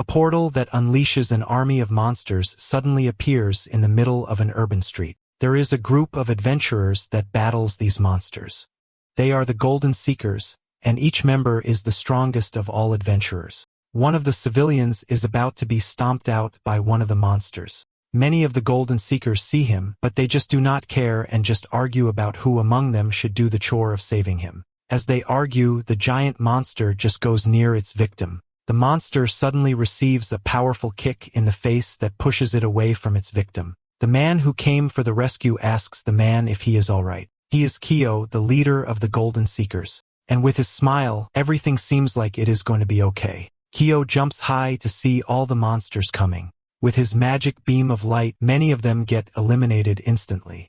portal that unleashes an army of monsters suddenly appears in the middle of an urban street. There is a group of adventurers that battles these monsters. They are the Golden Seekers, and each member is the strongest of all adventurers. One of the civilians is about to be stomped out by one of the monsters. Many of the Golden Seekers see him, but they just do not care and just argue about who among them should do the chore of saving him. As they argue, the giant monster just goes near its victim. The monster suddenly receives a powerful kick in the face that pushes it away from its victim. The man who came for the rescue asks the man if he is alright. He is Kyo, the leader of the Golden Seekers. And with his smile, everything seems like it is going to be okay. Kyo jumps high to see all the monsters coming. With his magic beam of light, many of them get eliminated instantly.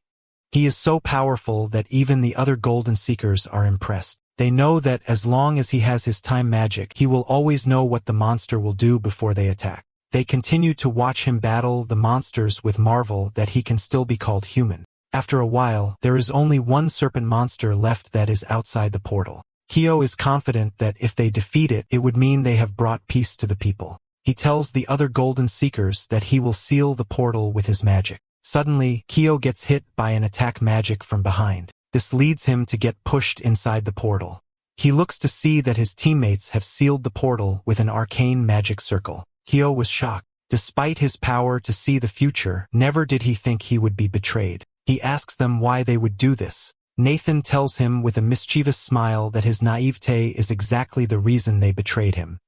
He is so powerful that even the other Golden Seekers are impressed. They know that as long as he has his time magic, he will always know what the monster will do before they attack. They continue to watch him battle the monsters with marvel that he can still be called human. After a while, there is only one serpent monster left that is outside the portal. Kyo is confident that if they defeat it, it would mean they have brought peace to the people. He tells the other Golden Seekers that he will seal the portal with his magic. Suddenly, Kyo gets hit by an attack magic from behind. This leads him to get pushed inside the portal. He looks to see that his teammates have sealed the portal with an arcane magic circle. Kyo was shocked. Despite his power to see the future, never did he think he would be betrayed. He asks them why they would do this. Nathan tells him with a mischievous smile that his naivete is exactly the reason they betrayed him.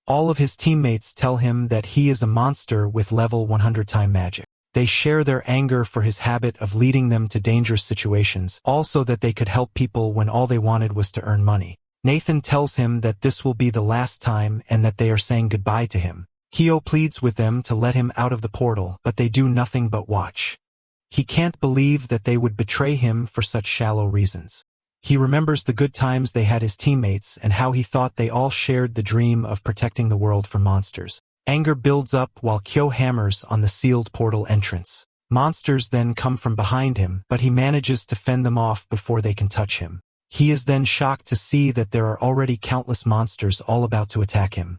All of his teammates tell him that he is a monster with level 100 time magic. They share their anger for his habit of leading them to dangerous situations, also that they could help people when all they wanted was to earn money. Nathan tells him that this will be the last time and that they are saying goodbye to him. Kyo pleads with them to let him out of the portal, but they do nothing but watch. He can't believe that they would betray him for such shallow reasons. He remembers the good times they had as teammates and how he thought they all shared the dream of protecting the world from monsters. Anger builds up while Kyo hammers on the sealed portal entrance. Monsters then come from behind him, but he manages to fend them off before they can touch him. He is then shocked to see that there are already countless monsters all about to attack him.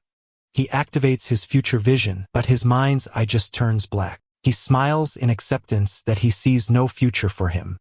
He activates his future vision, but his mind's eye just turns black. He smiles in acceptance that he sees no future for him.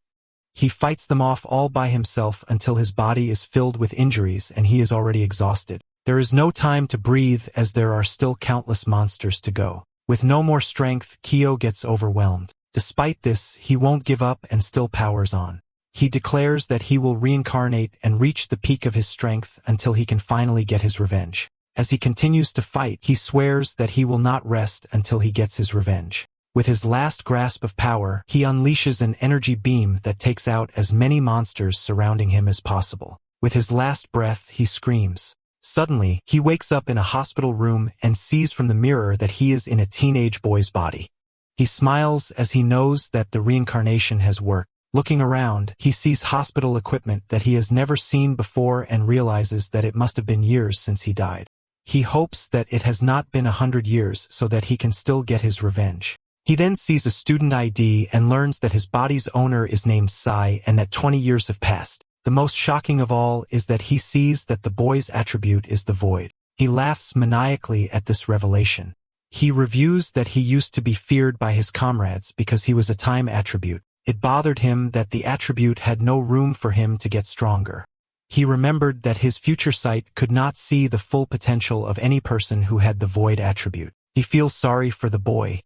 He fights them off all by himself until his body is filled with injuries and he is already exhausted. There is no time to breathe as there are still countless monsters to go. With no more strength, Kyo gets overwhelmed. Despite this, he won't give up and still powers on. He declares that he will reincarnate and reach the peak of his strength until he can finally get his revenge. As he continues to fight, he swears that he will not rest until he gets his revenge. With his last grasp of power, he unleashes an energy beam that takes out as many monsters surrounding him as possible. With his last breath, he screams. Suddenly, he wakes up in a hospital room and sees from the mirror that he is in a teenage boy's body. He smiles as he knows that the reincarnation has worked. Looking around, he sees hospital equipment that he has never seen before and realizes that it must have been years since he died. He hopes that it has not been 100 years so that he can still get his revenge. He then sees a student ID and learns that his body's owner is named Sai and that 20 years have passed. The most shocking of all is that he sees that the boy's attribute is the void. He laughs maniacally at this revelation. He reviews that he used to be feared by his comrades because he was a time attribute. It bothered him that the attribute had no room for him to get stronger. He remembered that his future sight could not see the full potential of any person who had the void attribute. He feels sorry for the boy.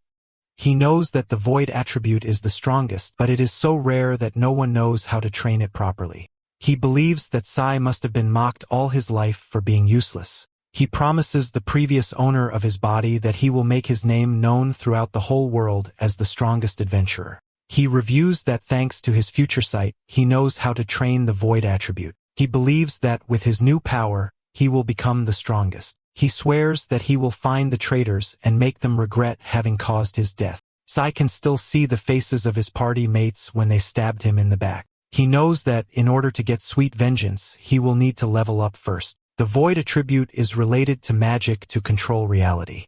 He knows that the void attribute is the strongest, but it is so rare that no one knows how to train it properly. He believes that Sai must have been mocked all his life for being useless. He promises the previous owner of his body that he will make his name known throughout the whole world as the strongest adventurer. He reviews that thanks to his future sight, he knows how to train the void attribute. He believes that with his new power, he will become the strongest. He swears that he will find the traitors and make them regret having caused his death. Sai can still see the faces of his party mates when they stabbed him in the back. He knows that in order to get sweet vengeance, he will need to level up first. The void attribute is related to magic to control reality.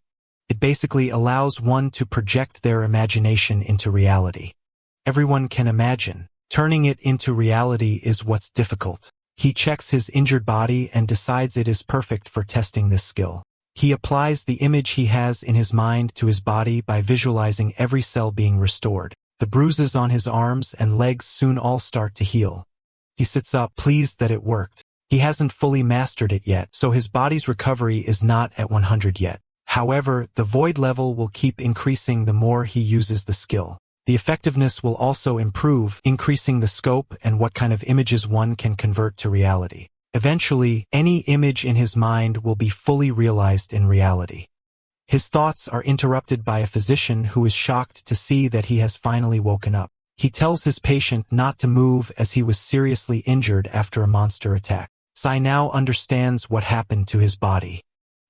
It basically allows one to project their imagination into reality. Everyone can imagine. Turning it into reality is what's difficult. He checks his injured body and decides it is perfect for testing this skill. He applies the image he has in his mind to his body by visualizing every cell being restored. The bruises on his arms and legs soon all start to heal. He sits up, pleased that it worked. He hasn't fully mastered it yet, so his body's recovery is not at 100 yet. However, the void level will keep increasing the more he uses the skill. The effectiveness will also improve, increasing the scope and what kind of images one can convert to reality. Eventually, any image in his mind will be fully realized in reality. His thoughts are interrupted by a physician who is shocked to see that he has finally woken up. He tells his patient not to move as he was seriously injured after a monster attack. Sai now understands what happened to his body.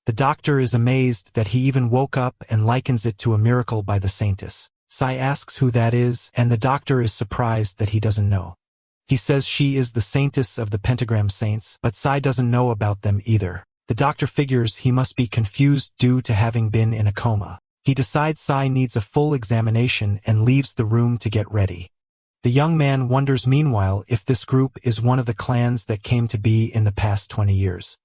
The doctor is amazed that he even woke up and likens it to a miracle by the saintess. Sai asks who that is, and the doctor is surprised that he doesn't know. He says she is the saintess of the pentagram saints, but Sai doesn't know about them either. The doctor figures he must be confused due to having been in a coma. He decides Sai needs a full examination and leaves the room to get ready. The young man wonders meanwhile if this group is one of the clans that came to be in the past 20 years.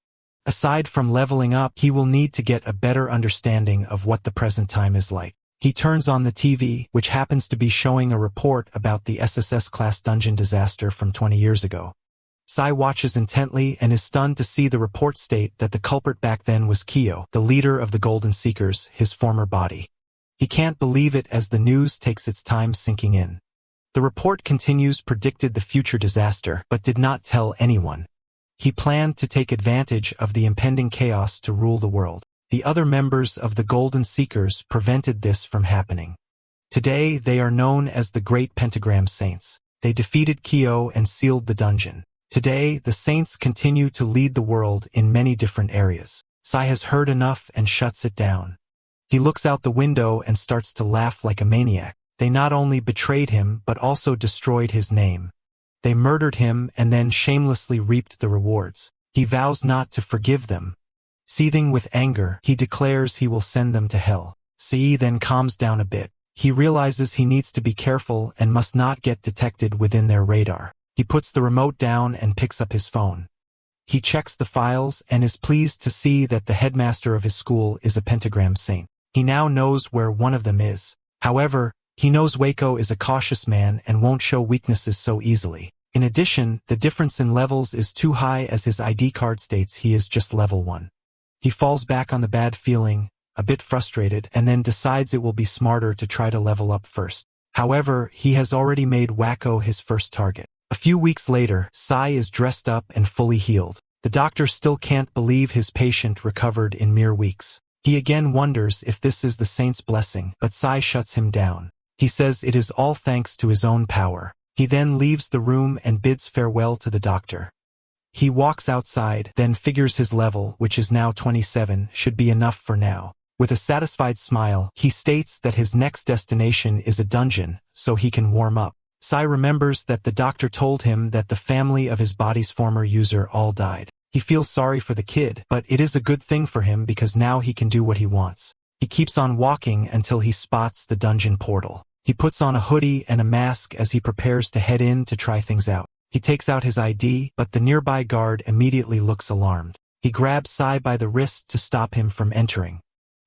Aside from leveling up, he will need to get a better understanding of what the present time is like. He turns on the TV, which happens to be showing a report about the SSS-class dungeon disaster from 20 years ago. Sai watches intently and is stunned to see the report state that the culprit back then was Kyo, the leader of the Golden Seekers, his former body. He can't believe it as the news takes its time sinking in. The report continues predicted the future disaster, but did not tell anyone. He planned to take advantage of the impending chaos to rule the world. The other members of the Golden Seekers prevented this from happening. Today they are known as the Great Pentagram Saints. They defeated Kyo and sealed the dungeon. Today the Saints continue to lead the world in many different areas. Sai has heard enough and shuts it down. He looks out the window and starts to laugh like a maniac. They not only betrayed him but also destroyed his name. They murdered him and then shamelessly reaped the rewards. He vows not to forgive them. Seething with anger, he declares he will send them to hell. Sai then calms down a bit. He realizes he needs to be careful and must not get detected within their radar. He puts the remote down and picks up his phone. He checks the files and is pleased to see that the headmaster of his school is a pentagram saint. He now knows where one of them is. However, he knows Waco is a cautious man and won't show weaknesses so easily. In addition, the difference in levels is too high as his ID card states he is just level 1. He falls back on the bad feeling, a bit frustrated, and then decides it will be smarter to try to level up first. However, he has already made Waco his first target. A few weeks later, Sai is dressed up and fully healed. The doctor still can't believe his patient recovered in mere weeks. He again wonders if this is the saint's blessing, but Sai shuts him down. He says it is all thanks to his own power. He then leaves the room and bids farewell to the doctor. He walks outside, then figures his level, which is now 27, should be enough for now. With a satisfied smile, he states that his next destination is a dungeon, so he can warm up. Sai remembers that the doctor told him that the family of his body's former user all died. He feels sorry for the kid, but it is a good thing for him because now he can do what he wants. He keeps on walking until he spots the dungeon portal. He puts on a hoodie and a mask as he prepares to head in to try things out. He takes out his ID, but the nearby guard immediately looks alarmed. He grabs Sai by the wrist to stop him from entering.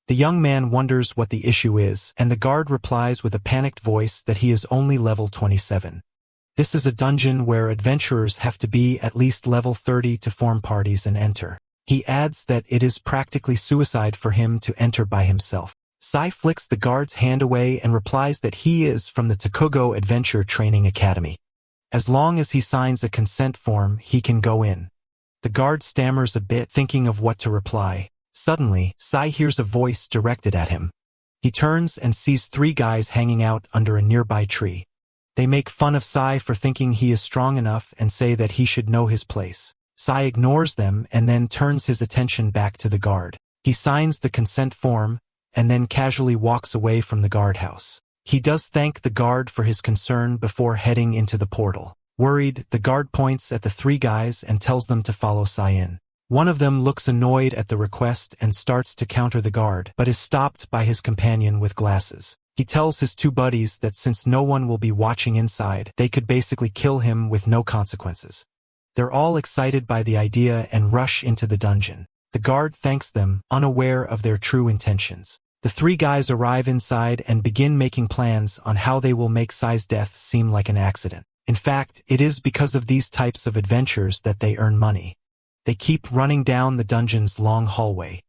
The young man wonders what the issue is, and the guard replies with a panicked voice that he is only level 27. This is a dungeon where adventurers have to be at least level 30 to form parties and enter. He adds that it is practically suicide for him to enter by himself. Sai flicks the guard's hand away and replies that he is from the Takugo Adventure Training Academy. As long as he signs a consent form, he can go in. The guard stammers a bit, thinking of what to reply. Suddenly, Sai hears a voice directed at him. He turns and sees 3 guys hanging out under a nearby tree. They make fun of Sai for thinking he is strong enough and say that he should know his place. Sai ignores them and then turns his attention back to the guard. He signs the consent form and then casually walks away from the guardhouse. He does thank the guard for his concern before heading into the portal. Worried, the guard points at the 3 guys and tells them to follow Sai in. One of them looks annoyed at the request and starts to counter the guard, but is stopped by his companion with glasses. He tells his 2 buddies that since no one will be watching inside, they could basically kill him with no consequences. They're all excited by the idea and rush into the dungeon. The guard thanks them, unaware of their true intentions. The three guys arrive inside and begin making plans on how they will make Sai's death seem like an accident. In fact, it is because of these types of adventures that they earn money. They keep running down the dungeon's long hallway.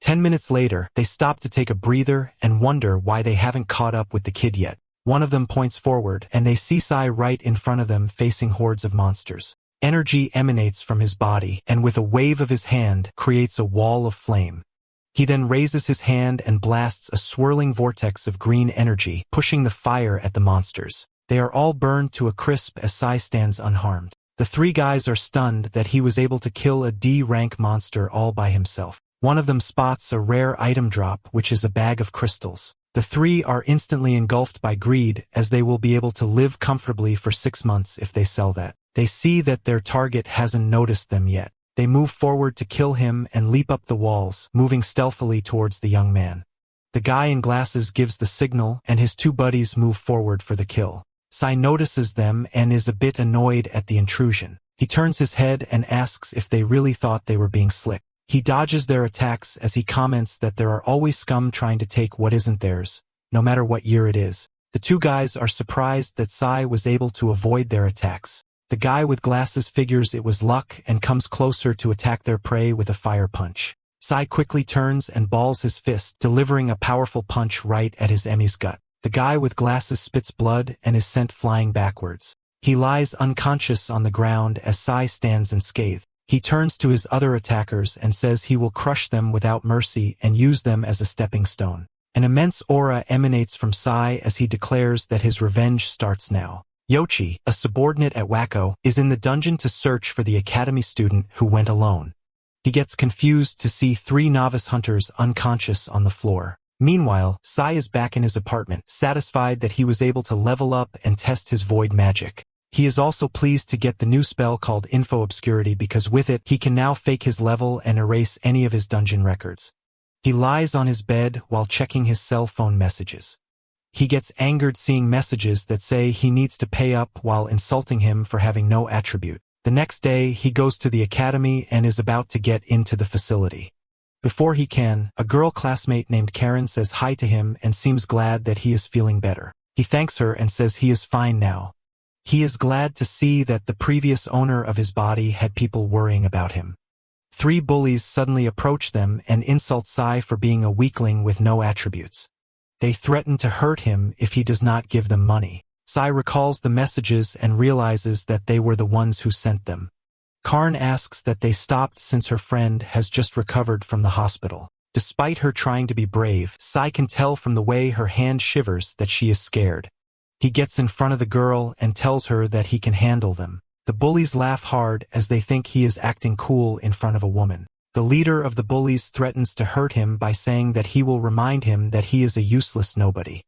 10 minutes later, they stop to take a breather and wonder why they haven't caught up with the kid yet. One of them points forward, and they see Sai right in front of them facing hordes of monsters. Energy emanates from his body, and with a wave of his hand, creates a wall of flame. He then raises his hand and blasts a swirling vortex of green energy, pushing the fire at the monsters. They are all burned to a crisp as Sai stands unharmed. The three guys are stunned that he was able to kill a D-rank monster all by himself. One of them spots a rare item drop, which is a bag of crystals. The three are instantly engulfed by greed, as they will be able to live comfortably for 6 months if they sell that. They see that their target hasn't noticed them yet. They move forward to kill him and leap up the walls, moving stealthily towards the young man. The guy in glasses gives the signal, and his two buddies move forward for the kill. Sai notices them and is a bit annoyed at the intrusion. He turns his head and asks if they really thought they were being slick. He dodges their attacks as he comments that there are always scum trying to take what isn't theirs, no matter what year it is. The two guys are surprised that Sai was able to avoid their attacks. The guy with glasses figures it was luck and comes closer to attack their prey with a fire punch. Sai quickly turns and balls his fist, delivering a powerful punch right at his enemy's gut. The guy with glasses spits blood and is sent flying backwards. He lies unconscious on the ground as Sai stands unscathed. He turns to his other attackers and says he will crush them without mercy and use them as a stepping stone. An immense aura emanates from Sai as he declares that his revenge starts now. Yoshi, a subordinate at Wacko, is in the dungeon to search for the academy student who went alone. He gets confused to see 3 novice hunters unconscious on the floor. Meanwhile, Sai is back in his apartment, satisfied that he was able to level up and test his void magic. He is also pleased to get the new spell called Info Obscurity because with it, he can now fake his level and erase any of his dungeon records. He lies on his bed while checking his cell phone messages. He gets angered seeing messages that say he needs to pay up while insulting him for having no attribute. The next day, he goes to the academy and is about to get into the facility. Before he can, a girl classmate named Karen says hi to him and seems glad that he is feeling better. He thanks her and says he is fine now. He is glad to see that the previous owner of his body had people worrying about him. 3 bullies suddenly approach them and insult Sai for being a weakling with no attributes. They threaten to hurt him if he does not give them money. Sai recalls the messages and realizes that they were the ones who sent them. Karn asks that they stopped since her friend has just recovered from the hospital. Despite her trying to be brave, Sai can tell from the way her hand shivers that she is scared. He gets in front of the girl and tells her that he can handle them. The bullies laugh hard as they think he is acting cool in front of a woman. The leader of the bullies threatens to hurt him by saying that he will remind him that he is a useless nobody.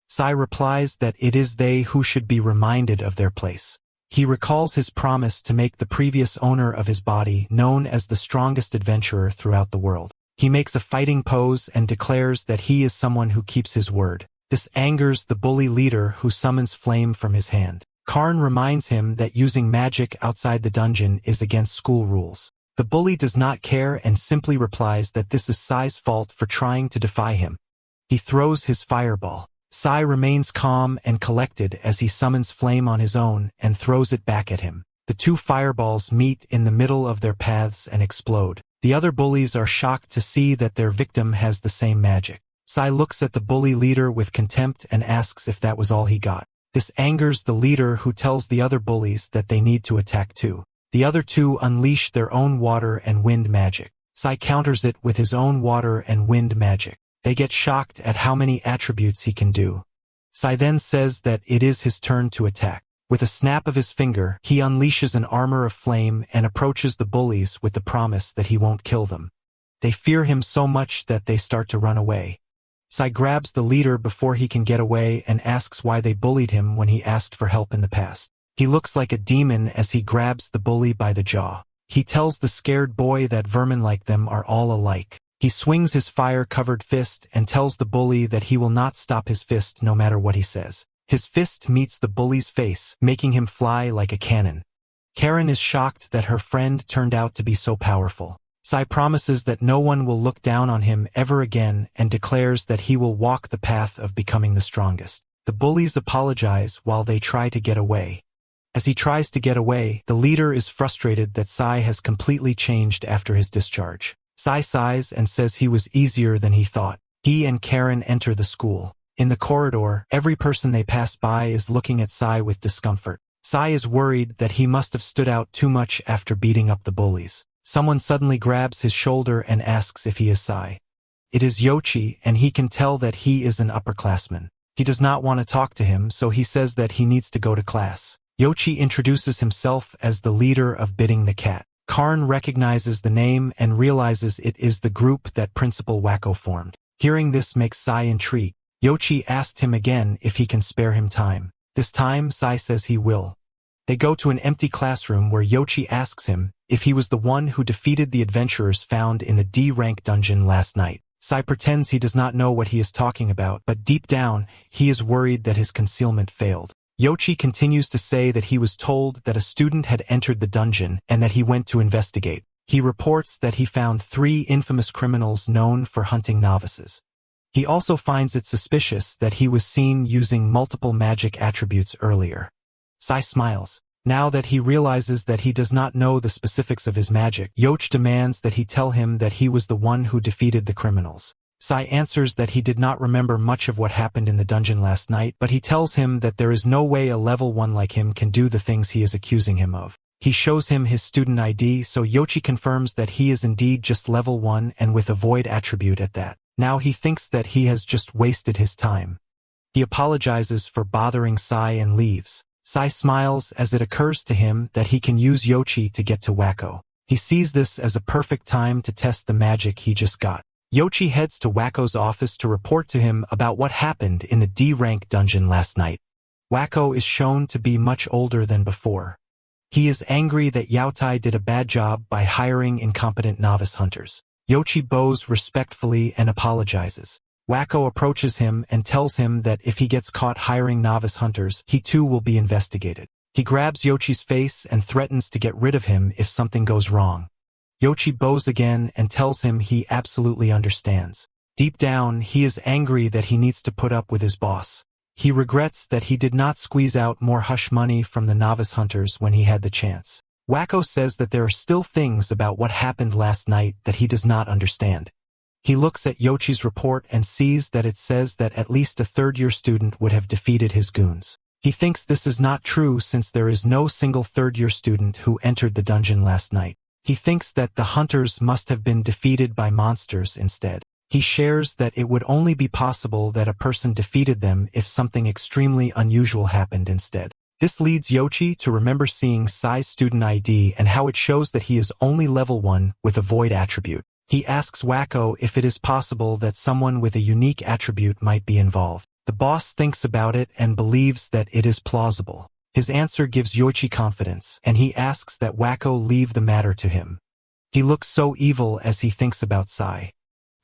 Sai replies that it is they who should be reminded of their place. He recalls his promise to make the previous owner of his body known as the strongest adventurer throughout the world. He makes a fighting pose and declares that he is someone who keeps his word. This angers the bully leader who summons flame from his hand. Karn reminds him that using magic outside the dungeon is against school rules. The bully does not care and simply replies that this is Sai's fault for trying to defy him. He throws his fireball. Sai remains calm and collected as he summons flame on his own and throws it back at him. The 2 fireballs meet in the middle of their paths and explode. The other bullies are shocked to see that their victim has the same magic. Sai looks at the bully leader with contempt and asks if that was all he got. This angers the leader who tells the other bullies that they need to attack too. The other 2 unleash their own water and wind magic. Sai counters it with his own water and wind magic. They get shocked at how many attributes he can do. Sai then says that it is his turn to attack. With a snap of his finger, he unleashes an armor of flame and approaches the bullies with the promise that he won't kill them. They fear him so much that they start to run away. Sai grabs the leader before he can get away and asks why they bullied him when he asked for help in the past. He looks like a demon as he grabs the bully by the jaw. He tells the scared boy that vermin like them are all alike. He swings his fire-covered fist and tells the bully that he will not stop his fist no matter what he says. His fist meets the bully's face, making him fly like a cannon. Karen is shocked that her friend turned out to be so powerful. Sai promises that no one will look down on him ever again and declares that he will walk the path of becoming the strongest. The bullies apologize while they try to get away. As he tries to get away, the leader is frustrated that Sai has completely changed after his discharge. Sai sighs and says he was easier than he thought. He and Karen enter the school. In the corridor, every person they pass by is looking at Sai with discomfort. Sai is worried that he must have stood out too much after beating up the bullies. Someone suddenly grabs his shoulder and asks if he is Sai. It is Yoichi, and he can tell that he is an upperclassman. He does not want to talk to him, so he says that he needs to go to class. Yoichi introduces himself as the leader of Bidding the Cat. Karn recognizes the name and realizes it is the group that Principal Wacko formed. Hearing this makes Sai intrigued. Yoichi asked him again if he can spare him time. This time, Sai says he will. They go to an empty classroom where Yoichi asks him if he was the one who defeated the adventurers found in the D-rank dungeon last night. Sai pretends he does not know what he is talking about, but deep down, he is worried that his concealment failed. Yoichi continues to say that he was told that a student had entered the dungeon and that he went to investigate. He reports that he found 3 infamous criminals known for hunting novices. He also finds it suspicious that he was seen using multiple magic attributes earlier. Sai smiles. Now that he realizes that he does not know the specifics of his magic, Yoichi demands that he tell him that he was the one who defeated the criminals. Sai answers that he did not remember much of what happened in the dungeon last night, but he tells him that there is no way a level 1 like him can do the things he is accusing him of. He shows him his student ID, so Yoichi confirms that he is indeed just level 1 and with a void attribute at that. Now he thinks that he has just wasted his time. He apologizes for bothering Sai and leaves. Sai smiles as it occurs to him that he can use Yoichi to get to Wacko. He sees this as a perfect time to test the magic he just got. Yoichi heads to Wacko's office to report to him about what happened in the D-rank dungeon last night. Wacko is shown to be much older than before. He is angry that Yaotai did a bad job by hiring incompetent novice hunters. Yoichi bows respectfully and apologizes. Wacko approaches him and tells him that if he gets caught hiring novice hunters, he too will be investigated. He grabs Yoichi's face and threatens to get rid of him if something goes wrong. Yoichi bows again and tells him he absolutely understands. Deep down, he is angry that he needs to put up with his boss. He regrets that he did not squeeze out more hush money from the novice hunters when he had the chance. Wacko says that there are still things about what happened last night that he does not understand. He looks at Yoichi's report and sees that it says that at least a third-year student would have defeated his goons. He thinks this is not true since there is no single third-year student who entered the dungeon last night. He thinks that the hunters must have been defeated by monsters instead. He shares that it would only be possible that a person defeated them if something extremely unusual happened instead. This leads Yoichi to remember seeing Sai's student ID and how it shows that he is only level 1 with a void attribute. He asks Wacko if it is possible that someone with a unique attribute might be involved. The boss thinks about it and believes that it is plausible. His answer gives Yoichi confidence, and he asks that Wacko leave the matter to him. He looks so evil as he thinks about Sai.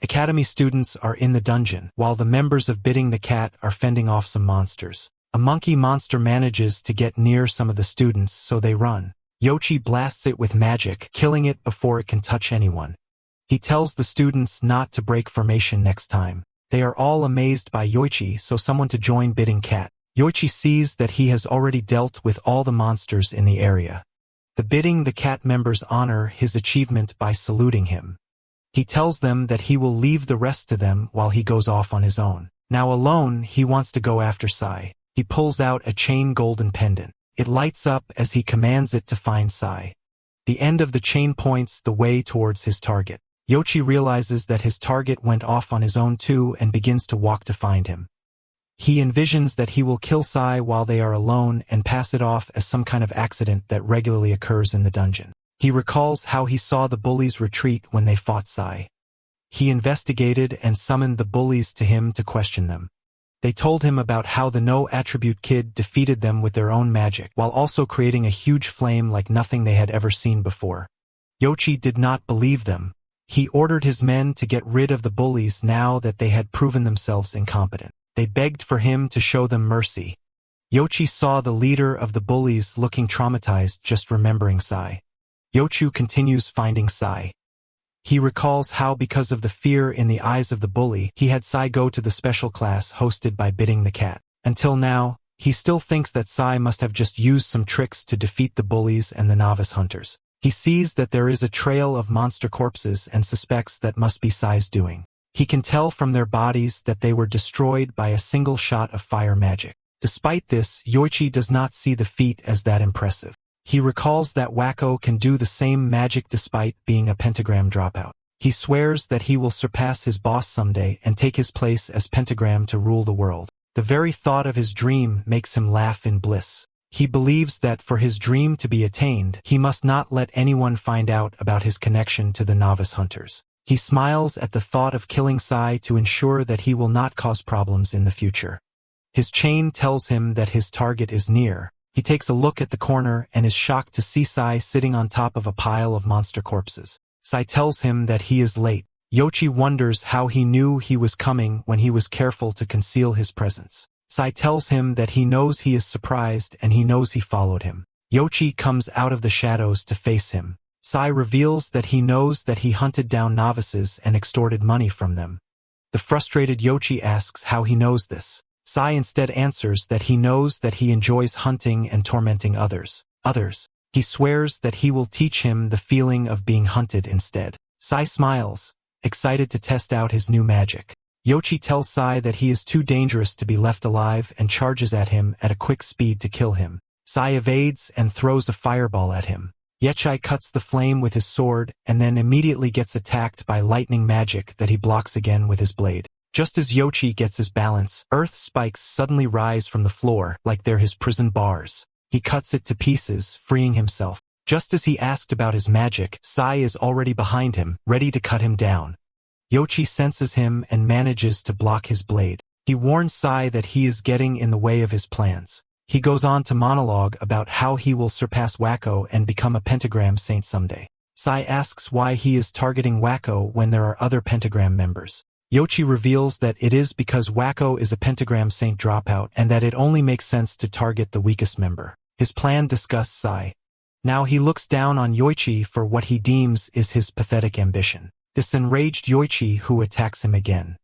Academy students are in the dungeon, while the members of Bidding the Cat are fending off some monsters. A monkey monster manages to get near some of the students, so they run. Yoichi blasts it with magic, killing it before it can touch anyone. He tells the students not to break formation next time. They are all amazed by Yoichi, so someone to join Bidding Cat. Yoichi sees that he has already dealt with all the monsters in the area. The Bidding the Cat members honor his achievement by saluting him. He tells them that he will leave the rest to them while he goes off on his own. Now alone, he wants to go after Sai. He pulls out a chain golden pendant. It lights up as he commands it to find Sai. The end of the chain points the way towards his target. Yoichi realizes that his target went off on his own too and begins to walk to find him. He envisions that he will kill Sai while they are alone and pass it off as some kind of accident that regularly occurs in the dungeon. He recalls how he saw the bullies retreat when they fought Sai. He investigated and summoned the bullies to him to question them. They told him about how the no-attribute kid defeated them with their own magic, while also creating a huge flame like nothing they had ever seen before. Yoichi did not believe them. He ordered his men to get rid of the bullies now that they had proven themselves incompetent. They begged for him to show them mercy. Yoichi saw the leader of the bullies looking traumatized just remembering Sai. Yoichi continues finding Sai. He recalls how because of the fear in the eyes of the bully, he had Sai go to the special class hosted by Bidding the Cat. Until now, he still thinks that Sai must have just used some tricks to defeat the bullies and the novice hunters. He sees that there is a trail of monster corpses and suspects that must be Sai's doing. He can tell from their bodies that they were destroyed by a single shot of fire magic. Despite this, Yoichi does not see the feat as that impressive. He recalls that Wacko can do the same magic despite being a pentagram dropout. He swears that he will surpass his boss someday and take his place as pentagram to rule the world. The very thought of his dream makes him laugh in bliss. He believes that for his dream to be attained, he must not let anyone find out about his connection to the novice hunters. He smiles at the thought of killing Sai to ensure that he will not cause problems in the future. His chain tells him that his target is near. He takes a look at the corner and is shocked to see Sai sitting on top of a pile of monster corpses. Sai tells him that he is late. Yoichi wonders how he knew he was coming when he was careful to conceal his presence. Sai tells him that he knows he is surprised and he knows he followed him. Yoichi comes out of the shadows to face him. Sai reveals that he knows that he hunted down novices and extorted money from them. The frustrated Yoichi asks how he knows this. Sai instead answers that he knows that he enjoys hunting and tormenting others. He swears that he will teach him the feeling of being hunted instead. Sai smiles, excited to test out his new magic. Yoichi tells Sai that he is too dangerous to be left alive and charges at him at a quick speed to kill him. Sai evades and throws a fireball at him. Yoichi cuts the flame with his sword and then immediately gets attacked by lightning magic that he blocks again with his blade. Just as Yoichi gets his balance, earth spikes suddenly rise from the floor like they're his prison bars. He cuts it to pieces, freeing himself. Just as he asked about his magic, Sai is already behind him, ready to cut him down. Yoichi senses him and manages to block his blade. He warns Sai that he is getting in the way of his plans. He goes on to monologue about how he will surpass Wacko and become a pentagram saint someday. Sai asks why he is targeting Wacko when there are other pentagram members. Yoichi reveals that it is because Wacko is a pentagram saint dropout and that it only makes sense to target the weakest member. His plan disgusts Sai. Now he looks down on Yoichi for what he deems is his pathetic ambition. This enraged Yoichi, who attacks him again.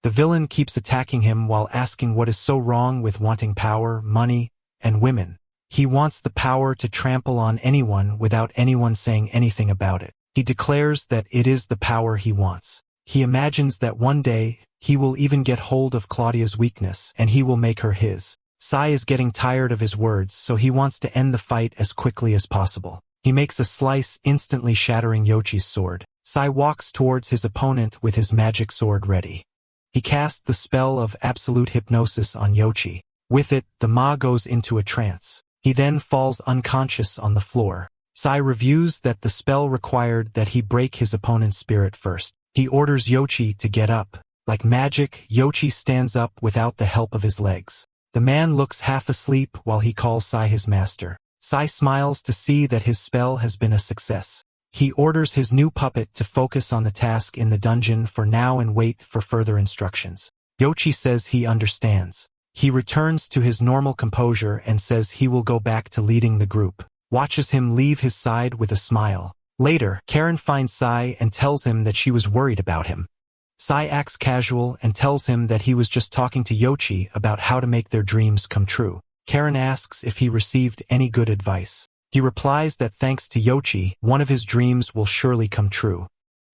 The villain keeps attacking him while asking what is so wrong with wanting power, money, and women. He wants the power to trample on anyone without anyone saying anything about it. He declares that it is the power he wants. He imagines that one day, he will even get hold of Claudia's weakness and he will make her his. Sai is getting tired of his words, so he wants to end the fight as quickly as possible. He makes a slice, instantly shattering Yoichi's sword. Sai walks towards his opponent with his magic sword ready. He casts the spell of absolute hypnosis on Yoichi. With it, the Ma goes into a trance. He then falls unconscious on the floor. Sai reviews that the spell required that he break his opponent's spirit first. He orders Yoichi to get up. Like magic, Yoichi stands up without the help of his legs. The man looks half asleep while he calls Sai his master. Sai smiles to see that his spell has been a success. He orders his new puppet to focus on the task in the dungeon for now and wait for further instructions. Yoichi says he understands. He returns to his normal composure and says he will go back to leading the group. Watches him leave his side with a smile. Later, Karen finds Sai and tells him that she was worried about him. Sai acts casual and tells him that he was just talking to Yoichi about how to make their dreams come true. Karen asks if he received any good advice. He replies that thanks to Yoichi, one of his dreams will surely come true.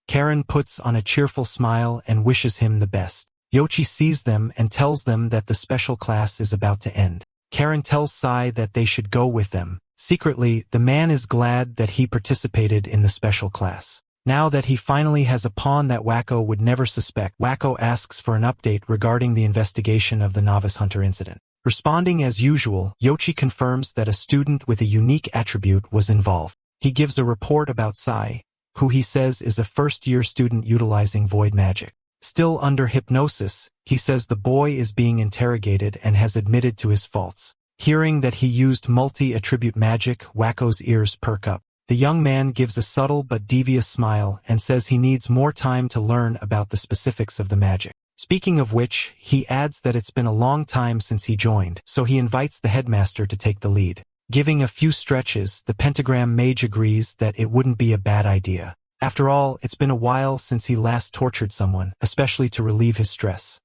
Karen puts on a cheerful smile and wishes him the best. Yoichi sees them and tells them that the special class is about to end. Karen tells Sai that they should go with them. Secretly, the man is glad that he participated in the special class. Now that he finally has a pawn that Wacko would never suspect, Wacko asks for an update regarding the investigation of the novice hunter incident. Responding as usual, Yoichi confirms that a student with a unique attribute was involved. He gives a report about Sai, who he says is a first-year student utilizing void magic. Still under hypnosis, he says the boy is being interrogated and has admitted to his faults. Hearing that he used multi-attribute magic, Wacko's ears perk up. The young man gives a subtle but devious smile and says he needs more time to learn about the specifics of the magic. Speaking of which, he adds that it's been a long time since he joined, so he invites the headmaster to take the lead. Giving a few stretches, the pentagram mage agrees that it wouldn't be a bad idea. After all, it's been a while since he last tortured someone, especially to relieve his stress.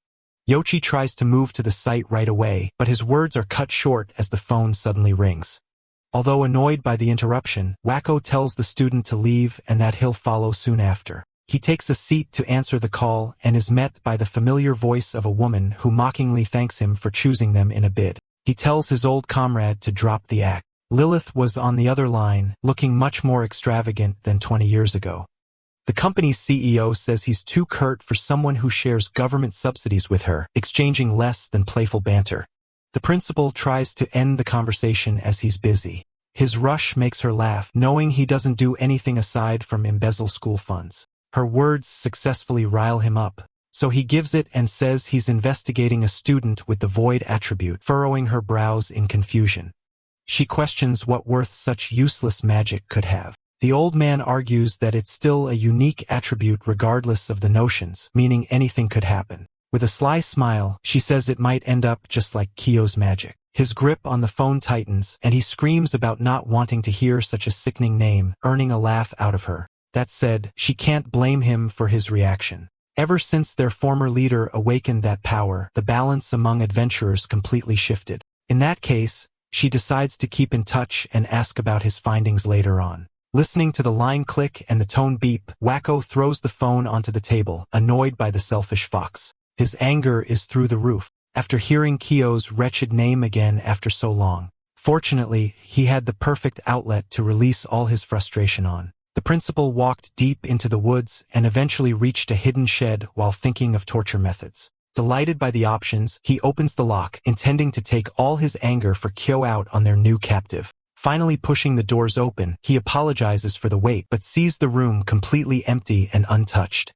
Yoichi tries to move to the site right away, but his words are cut short as the phone suddenly rings. Although annoyed by the interruption, Wacko tells the student to leave and that he'll follow soon after. He takes a seat to answer the call and is met by the familiar voice of a woman who mockingly thanks him for choosing them in a bid. He tells his old comrade to drop the act. Lilith was on the other line, looking much more extravagant than 20 years ago. The company's CEO says he's too curt for someone who shares government subsidies with her, exchanging less than playful banter. The principal tries to end the conversation as he's busy. His rush makes her laugh, knowing he doesn't do anything aside from embezzle school funds. Her words successfully rile him up, so he gives it and says he's investigating a student with the void attribute, furrowing her brows in confusion. She questions what worth such useless magic could have. The old man argues that it's still a unique attribute regardless of the notions, meaning anything could happen. With a sly smile, she says it might end up just like Kyo's magic. His grip on the phone tightens, and he screams about not wanting to hear such a sickening name, earning a laugh out of her. That said, she can't blame him for his reaction. Ever since their former leader awakened that power, the balance among adventurers completely shifted. In that case, she decides to keep in touch and ask about his findings later on. Listening to the line click and the tone beep, Wacko throws the phone onto the table, annoyed by the selfish fox. His anger is through the roof, after hearing Kyo's wretched name again after so long. Fortunately, he had the perfect outlet to release all his frustration on. The principal walked deep into the woods and eventually reached a hidden shed while thinking of torture methods. Delighted by the options, he opens the lock, intending to take all his anger for Kyo out on their new captive. Finally pushing the doors open, he apologizes for the wait but sees the room completely empty and untouched.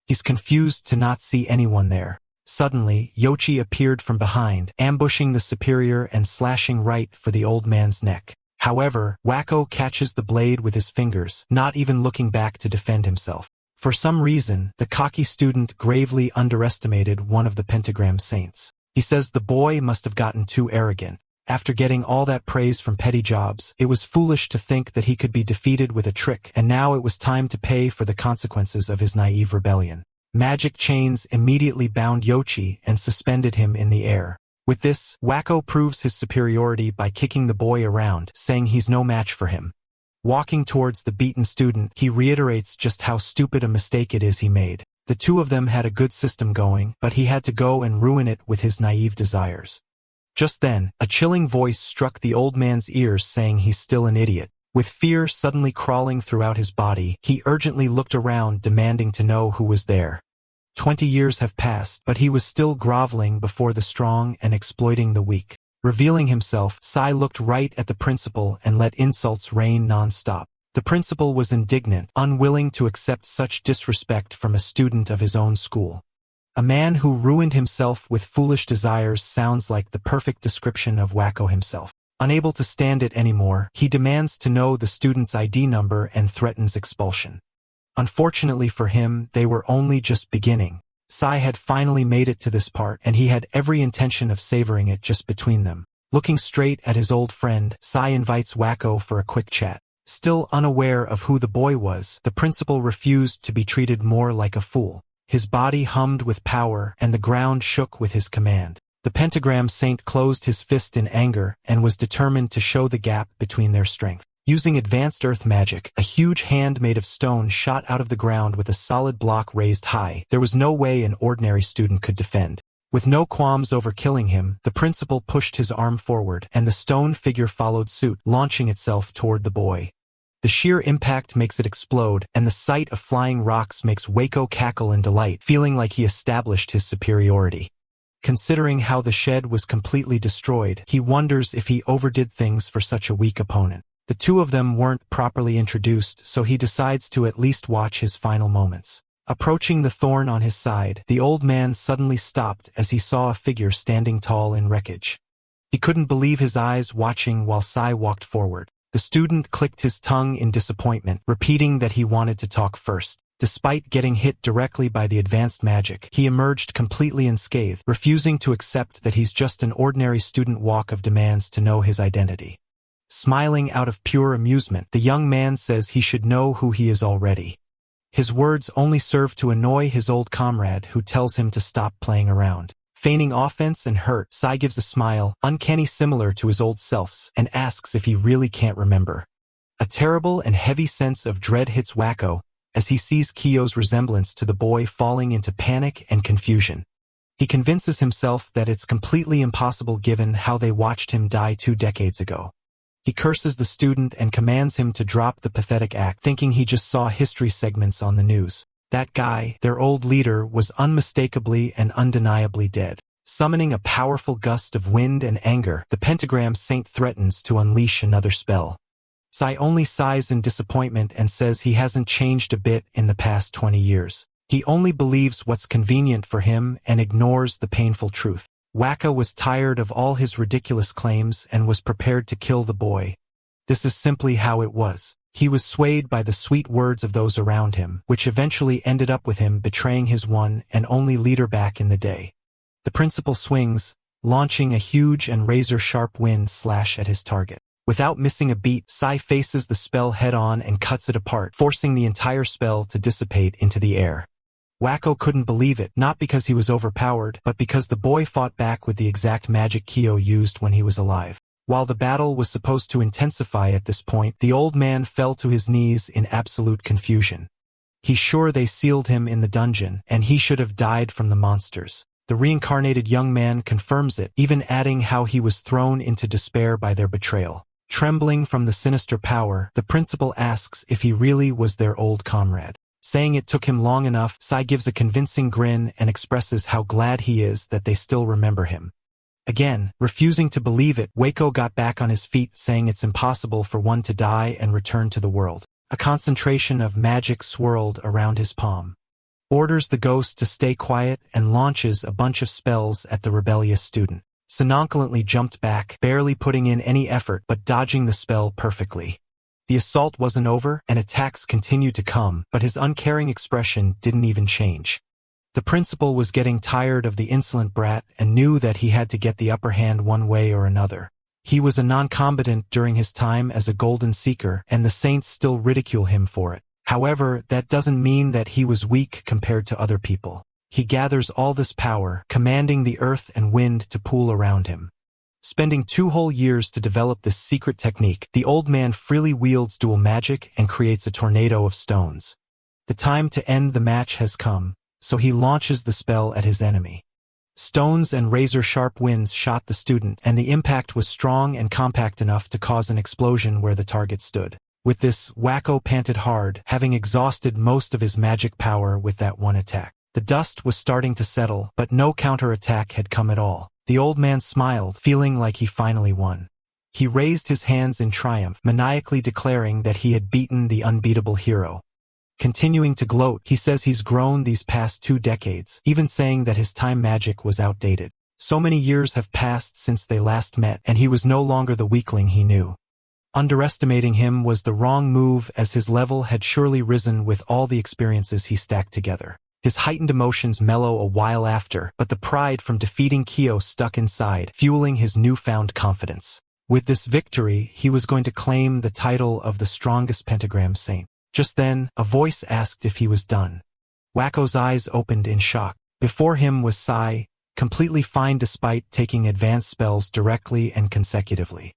He's confused to not see anyone there. Suddenly, Yoichi appeared from behind, ambushing the superior and slashing right for the old man's neck. However, Wacko catches the blade with his fingers, not even looking back to defend himself. For some reason, the cocky student gravely underestimated one of the pentagram saints. He says the boy must have gotten too arrogant. After getting all that praise from petty jobs, it was foolish to think that he could be defeated with a trick, and now it was time to pay for the consequences of his naive rebellion. Magic chains immediately bound Yoichi and suspended him in the air. With this, Wacko proves his superiority by kicking the boy around, saying he's no match for him. Walking towards the beaten student, he reiterates just how stupid a mistake it is he made. The two of them had a good system going, but he had to go and ruin it with his naive desires. Just then, a chilling voice struck the old man's ears saying he's still an idiot. With fear suddenly crawling throughout his body, he urgently looked around demanding to know who was there. 20 years have passed, but he was still groveling before the strong and exploiting the weak. Revealing himself, Sai looked right at the principal and let insults rain non-stop. The principal was indignant, unwilling to accept such disrespect from a student of his own school. A man who ruined himself with foolish desires sounds like the perfect description of Wacko himself. Unable to stand it anymore, he demands to know the student's ID number and threatens expulsion. Unfortunately for him, they were only just beginning. Sai had finally made it to this part, and he had every intention of savoring it just between them. Looking straight at his old friend, Sai invites Wacko for a quick chat. Still unaware of who the boy was, the principal refused to be treated more like a fool. His body hummed with power, and the ground shook with his command. The pentagram saint closed his fist in anger, and was determined to show the gap between their strength. Using advanced earth magic, a huge hand made of stone shot out of the ground with a solid block raised high. There was no way an ordinary student could defend. With no qualms over killing him, the principal pushed his arm forward, and the stone figure followed suit, launching itself toward the boy. The sheer impact makes it explode, and the sight of flying rocks makes Wacko cackle in delight, feeling like he established his superiority. Considering how the shed was completely destroyed, he wonders if he overdid things for such a weak opponent. The two of them weren't properly introduced, so he decides to at least watch his final moments. Approaching the thorn on his side, the old man suddenly stopped as he saw a figure standing tall in wreckage. He couldn't believe his eyes watching while Sai walked forward. The student clicked his tongue in disappointment, repeating that he wanted to talk first. Despite getting hit directly by the advanced magic, he emerged completely unscathed, refusing to accept that he's just an ordinary student. Walk of demands to know his identity. Smiling out of pure amusement, the young man says he should know who he is already. His words only serve to annoy his old comrade who tells him to stop playing around. Feigning offense and hurt, Sai gives a smile, uncanny similar to his old self's, and asks if he really can't remember. A terrible and heavy sense of dread hits Wacko as he sees Kyo's resemblance to the boy, falling into panic and confusion. He convinces himself that it's completely impossible given how they watched him die 2 decades ago. He curses the student and commands him to drop the pathetic act, thinking he just saw history segments on the news. That guy, their old leader, was unmistakably and undeniably dead. Summoning a powerful gust of wind and anger, the pentagram saint threatens to unleash another spell. Sai only sighs in disappointment and says he hasn't changed a bit in the past 20 years. He only believes what's convenient for him and ignores the painful truth. Wacko was tired of all his ridiculous claims and was prepared to kill the boy. This is simply how it was. He was swayed by the sweet words of those around him, which eventually ended up with him betraying his one and only leader back in the day. The principal swings, launching a huge and razor-sharp wind slash at his target. Without missing a beat, Sai faces the spell head-on and cuts it apart, forcing the entire spell to dissipate into the air. Wacko couldn't believe it, not because he was overpowered, but because the boy fought back with the exact magic Kyo used when he was alive. While the battle was supposed to intensify at this point, the old man fell to his knees in absolute confusion. He's sure they sealed him in the dungeon, and he should have died from the monsters. The reincarnated young man confirms it, even adding how he was thrown into despair by their betrayal. Trembling from the sinister power, the principal asks if he really was their old comrade. Saying it took him long enough, Sai gives a convincing grin and expresses how glad he is that they still remember him. Again, refusing to believe it, Wacko got back on his feet, saying it's impossible for one to die and return to the world. A concentration of magic swirled around his palm. Orders the ghost to stay quiet and launches a bunch of spells at the rebellious student. Sai nonchalantly jumped back, barely putting in any effort but dodging the spell perfectly. The assault wasn't over, and attacks continued to come, but his uncaring expression didn't even change. The principal was getting tired of the insolent brat and knew that he had to get the upper hand one way or another. He was a non-combatant during his time as a golden seeker, and the saints still ridicule him for it. However, that doesn't mean that he was weak compared to other people. He gathers all this power, commanding the earth and wind to pool around him. Spending 2 whole years to develop this secret technique, the old man freely wields dual magic and creates a tornado of stones. The time to end the match has come, so he launches the spell at his enemy. Stones and razor-sharp winds shot the student, and the impact was strong and compact enough to cause an explosion where the target stood. With this, Wacko panted hard, having exhausted most of his magic power with that one attack. The dust was starting to settle, but no counterattack had come at all. The old man smiled, feeling like he finally won. He raised his hands in triumph, maniacally declaring that he had beaten the unbeatable hero. Continuing to gloat, he says he's grown these past 2 decades, even saying that his time magic was outdated. So many years have passed since they last met, and he was no longer the weakling he knew. Underestimating him was the wrong move, as his level had surely risen with all the experiences he stacked together. His heightened emotions mellow a while after, but the pride from defeating Kyo stuck inside, fueling his newfound confidence. With this victory, he was going to claim the title of the strongest pentagram saint. Just then, a voice asked if he was done. Wacko's eyes opened in shock. Before him was Sai, completely fine despite taking advanced spells directly and consecutively.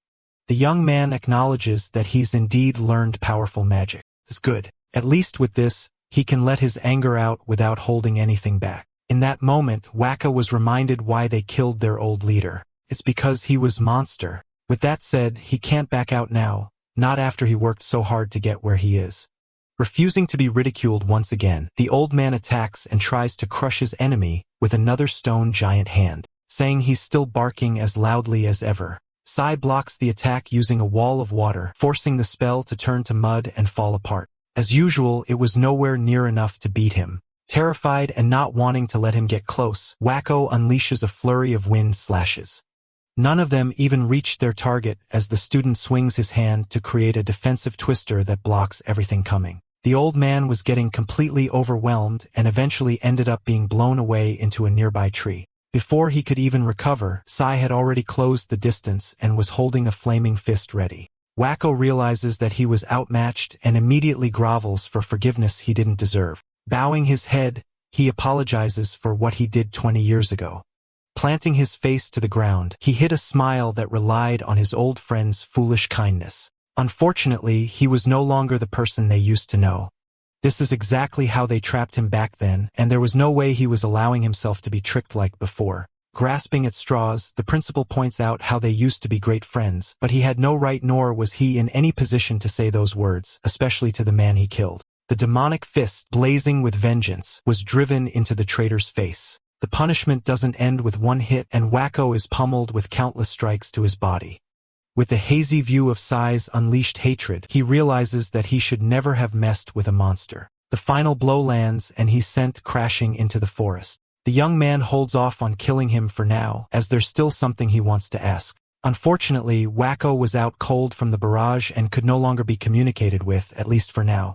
The young man acknowledges that he's indeed learned powerful magic. It's good. At least with this, he can let his anger out without holding anything back. In that moment, Wacko was reminded why they killed their old leader. It's because he was monster. With that said, he can't back out now, not after he worked so hard to get where he is. Refusing to be ridiculed once again, the old man attacks and tries to crush his enemy with another stone giant hand, saying he's still barking as loudly as ever. Sai blocks the attack using a wall of water, forcing the spell to turn to mud and fall apart. As usual, it was nowhere near enough to beat him. Terrified and not wanting to let him get close, Wacko unleashes a flurry of wind slashes. None of them even reach their target as the student swings his hand to create a defensive twister that blocks everything coming. The old man was getting completely overwhelmed and eventually ended up being blown away into a nearby tree. Before he could even recover, Sai had already closed the distance and was holding a flaming fist ready. Wacko realizes that he was outmatched and immediately grovels for forgiveness he didn't deserve. Bowing his head, he apologizes for what he did 20 years ago. Planting his face to the ground, he hid a smile that relied on his old friend's foolish kindness. Unfortunately, he was no longer the person they used to know. This is exactly how they trapped him back then, and there was no way he was allowing himself to be tricked like before. Grasping at straws, the principal points out how they used to be great friends, but he had no right nor was he in any position to say those words, especially to the man he killed. The demonic fist, blazing with vengeance, was driven into the traitor's face. The punishment doesn't end with one hit, and Wacko is pummeled with countless strikes to his body. With the hazy view of Sai's unleashed hatred, he realizes that he should never have messed with a monster. The final blow lands and he's sent crashing into the forest. The young man holds off on killing him for now, as there's still something he wants to ask. Unfortunately, Wacko was out cold from the barrage and could no longer be communicated with, at least for now.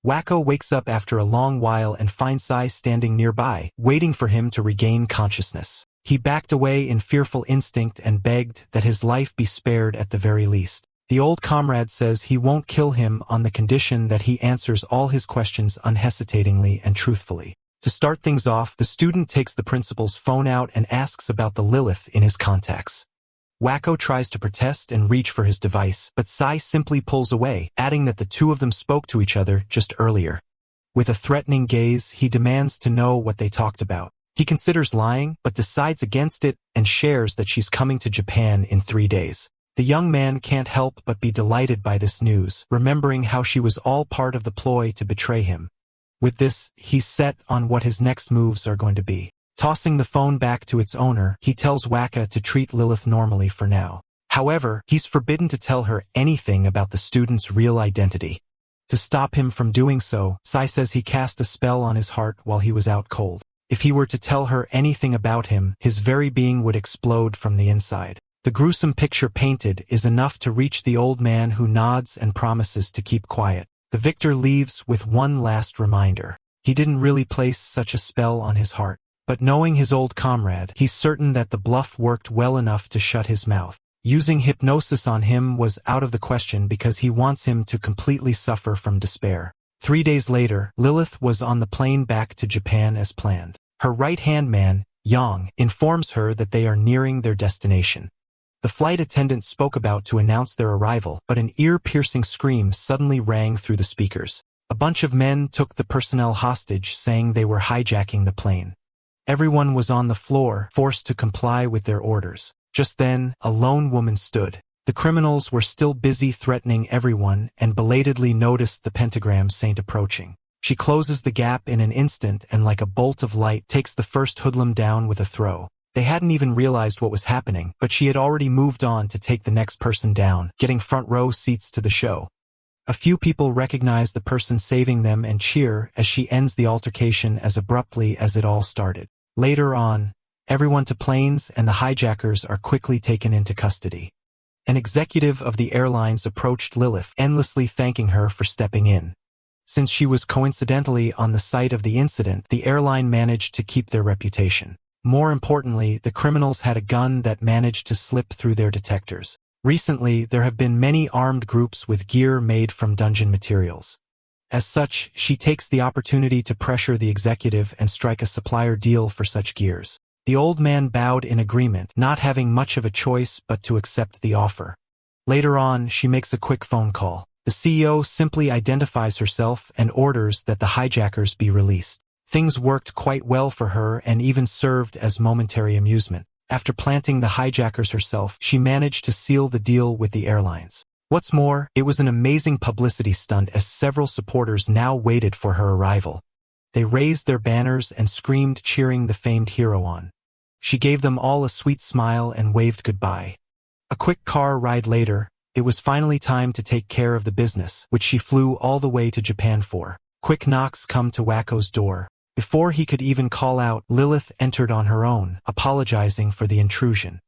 Wacko wakes up after a long while and finds Sai standing nearby, waiting for him to regain consciousness. He backed away in fearful instinct and begged that his life be spared at the very least. The old comrade says he won't kill him on the condition that he answers all his questions unhesitatingly and truthfully. To start things off, the student takes the principal's phone out and asks about the Lilith in his contacts. Wacko tries to protest and reach for his device, but Sai simply pulls away, adding that the two of them spoke to each other just earlier. With a threatening gaze, he demands to know what they talked about. He considers lying, but decides against it and shares that she's coming to Japan in 3 days. The young man can't help but be delighted by this news, remembering how she was all part of the ploy to betray him. With this, he's set on what his next moves are going to be. Tossing the phone back to its owner, he tells Wacko to treat Lilith normally for now. However, he's forbidden to tell her anything about the student's real identity. To stop him from doing so, Sai says he cast a spell on his heart while he was out cold. If he were to tell her anything about him, his very being would explode from the inside. The gruesome picture painted is enough to reach the old man, who nods and promises to keep quiet. The victor leaves with one last reminder. He didn't really place such a spell on his heart. But knowing his old comrade, he's certain that the bluff worked well enough to shut his mouth. Using hypnosis on him was out of the question because he wants him to completely suffer from despair. 3 days later, Lilith was on the plane back to Japan as planned. Her right-hand man, Yang, informs her that they are nearing their destination. The flight attendant spoke about to announce their arrival, but an ear-piercing scream suddenly rang through the speakers. A bunch of men took the personnel hostage, saying they were hijacking the plane. Everyone was on the floor, forced to comply with their orders. Just then, a lone woman stood. The criminals were still busy threatening everyone and belatedly noticed the pentagram saint approaching. She closes the gap in an instant and, like a bolt of light, takes the first hoodlum down with a throw. They hadn't even realized what was happening, but she had already moved on to take the next person down, getting front row seats to the show. A few people recognize the person saving them and cheer as she ends the altercation as abruptly as it all started. Later on, everyone to planes and the hijackers are quickly taken into custody. An executive of the airlines approached Lilith, endlessly thanking her for stepping in. Since she was coincidentally on the site of the incident, the airline managed to keep their reputation. More importantly, the criminals had a gun that managed to slip through their detectors. Recently, there have been many armed groups with gear made from dungeon materials. As such, she takes the opportunity to pressure the executive and strike a supplier deal for such gears. The old man bowed in agreement, not having much of a choice but to accept the offer. Later on, she makes a quick phone call. The CEO simply identifies herself and orders that the hijackers be released. Things worked quite well for her and even served as momentary amusement. After planting the hijackers herself, she managed to seal the deal with the airlines. What's more, it was an amazing publicity stunt as several supporters now waited for her arrival. They raised their banners and screamed, cheering the famed hero on. She gave them all a sweet smile and waved goodbye. A quick car ride later, it was finally time to take care of the business, which she flew all the way to Japan for. Quick knocks come to Wacko's door. Before he could even call out, Lilith entered on her own, apologizing for the intrusion.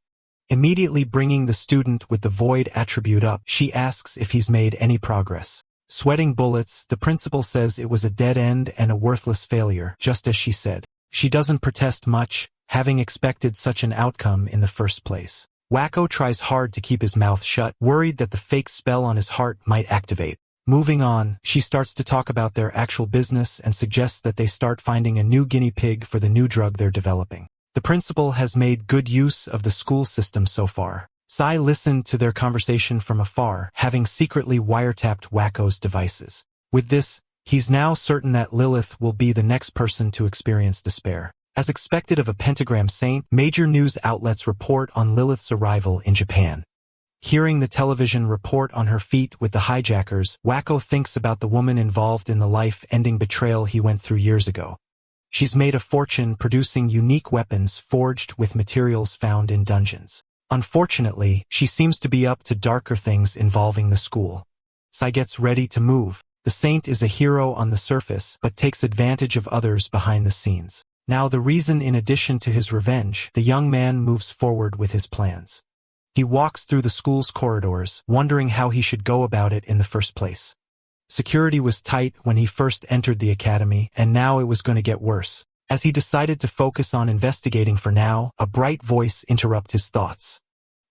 Immediately bringing the student with the void attribute up, she asks if he's made any progress. Sweating bullets, the principal says it was a dead end and a worthless failure, just as she said. She doesn't protest much, having expected such an outcome in the first place. Wacko tries hard to keep his mouth shut, worried that the fake spell on his heart might activate. Moving on, she starts to talk about their actual business and suggests that they start finding a new guinea pig for the new drug they're developing. The principal has made good use of the school system so far. Sai listened to their conversation from afar, having secretly wiretapped Wacko's devices. With this, he's now certain that Lilith will be the next person to experience despair. As expected of a pentagram saint, major news outlets report on Lilith's arrival in Japan. Hearing the television report on her feat with the hijackers, Wacko thinks about the woman involved in the life-ending betrayal he went through years ago. She's made a fortune producing unique weapons forged with materials found in dungeons. Unfortunately, she seems to be up to darker things involving the school. Sai gets ready to move. The saint is a hero on the surface, but takes advantage of others behind the scenes. Now the reason, in addition to his revenge, the young man moves forward with his plans. He walks through the school's corridors, wondering how he should go about it in the first place. Security was tight when he first entered the academy, and now it was going to get worse. As he decided to focus on investigating for now, a bright voice interrupted his thoughts.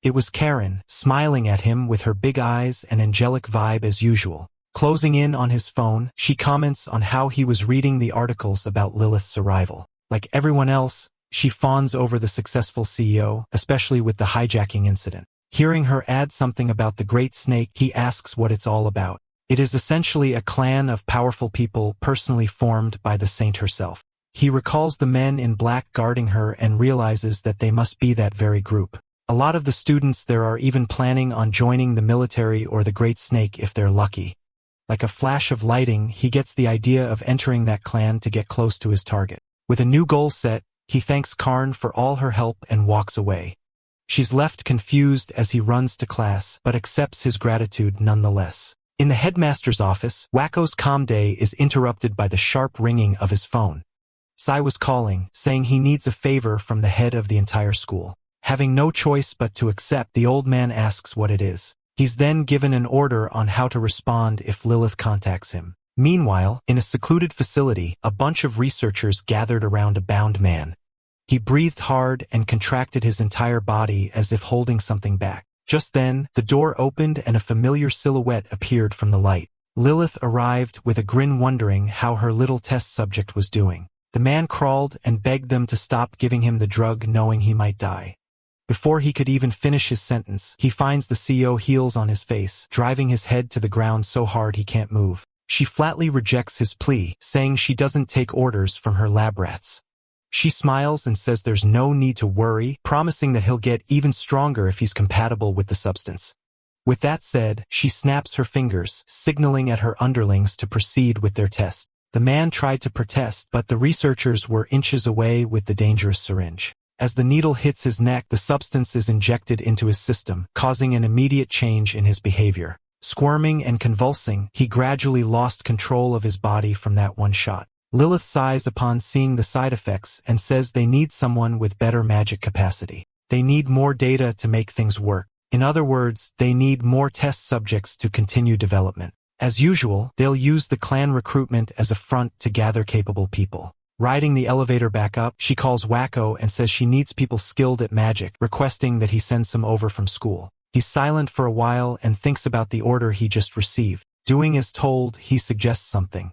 It was Karen, smiling at him with her big eyes and angelic vibe as usual. Closing in on his phone, she comments on how he was reading the articles about Lilith's arrival. Like everyone else, she fawns over the successful CEO, especially with the hijacking incident. Hearing her add something about the Great Snake, he asks what it's all about. It is essentially a clan of powerful people personally formed by the saint herself. He recalls the men in black guarding her and realizes that they must be that very group. A lot of the students there are even planning on joining the military or the Great Snake if they're lucky. Like a flash of lighting, he gets the idea of entering that clan to get close to his target. With a new goal set, he thanks Karn for all her help and walks away. She's left confused as he runs to class, but accepts his gratitude nonetheless. In the headmaster's office, Wacko's calm day is interrupted by the sharp ringing of his phone. Sai was calling, saying he needs a favor from the head of the entire school. Having no choice but to accept, the old man asks what it is. He's then given an order on how to respond if Lilith contacts him. Meanwhile, in a secluded facility, a bunch of researchers gathered around a bound man. He breathed hard and contracted his entire body as if holding something back. Just then, the door opened and a familiar silhouette appeared from the light. Lilith arrived with a grin, wondering how her little test subject was doing. The man crawled and begged them to stop giving him the drug, knowing he might die. Before he could even finish his sentence, he finds the CEO heels on his face, driving his head to the ground so hard he can't move. She flatly rejects his plea, saying she doesn't take orders from her lab rats. She smiles and says there's no need to worry, promising that he'll get even stronger if he's compatible with the substance. With that said, she snaps her fingers, signaling at her underlings to proceed with their test. The man tried to protest, but the researchers were inches away with the dangerous syringe. As the needle hits his neck, the substance is injected into his system, causing an immediate change in his behavior. Squirming and convulsing, he gradually lost control of his body from that one shot. Lilith sighs upon seeing the side effects and says they need someone with better magic capacity. They need more data to make things work. In other words, they need more test subjects to continue development. As usual, they'll use the clan recruitment as a front to gather capable people. Riding the elevator back up, she calls Wacko and says she needs people skilled at magic, requesting that he send some over from school. He's silent for a while and thinks about the order he just received. Doing as told, he suggests something.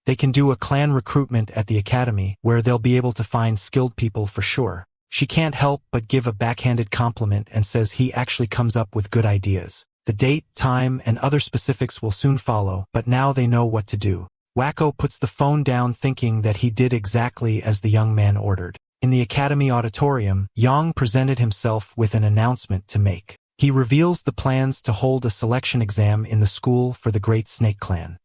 They can do a clan recruitment at the academy, where they'll be able to find skilled people for sure. She can't help but give a backhanded compliment and says he actually comes up with good ideas. The date, time, and other specifics will soon follow, but now they know what to do. Wacko puts the phone down, thinking that he did exactly as the young man ordered. In the academy auditorium, Yang presented himself with an announcement to make. He reveals the plans to hold a selection exam in the school for the Great Snake Clan.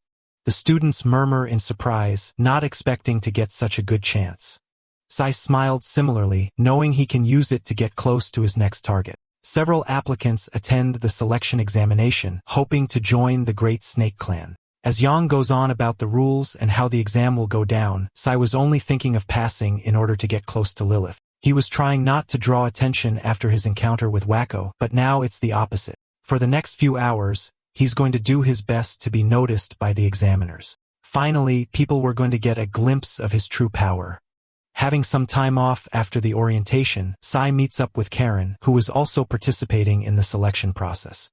The students murmur in surprise, not expecting to get such a good chance. Sai smiled similarly, knowing he can use it to get close to his next target. Several applicants attend the selection examination, hoping to join the Great Snake Clan. As Yang goes on about the rules and how the exam will go down, Sai was only thinking of passing in order to get close to Lilith. He was trying not to draw attention after his encounter with Wacko, but now it's the opposite. For the next few hours, he's going to do his best to be noticed by the examiners. Finally, people were going to get a glimpse of his true power. Having some time off after the orientation, Sai meets up with Karen, who was also participating in the selection process.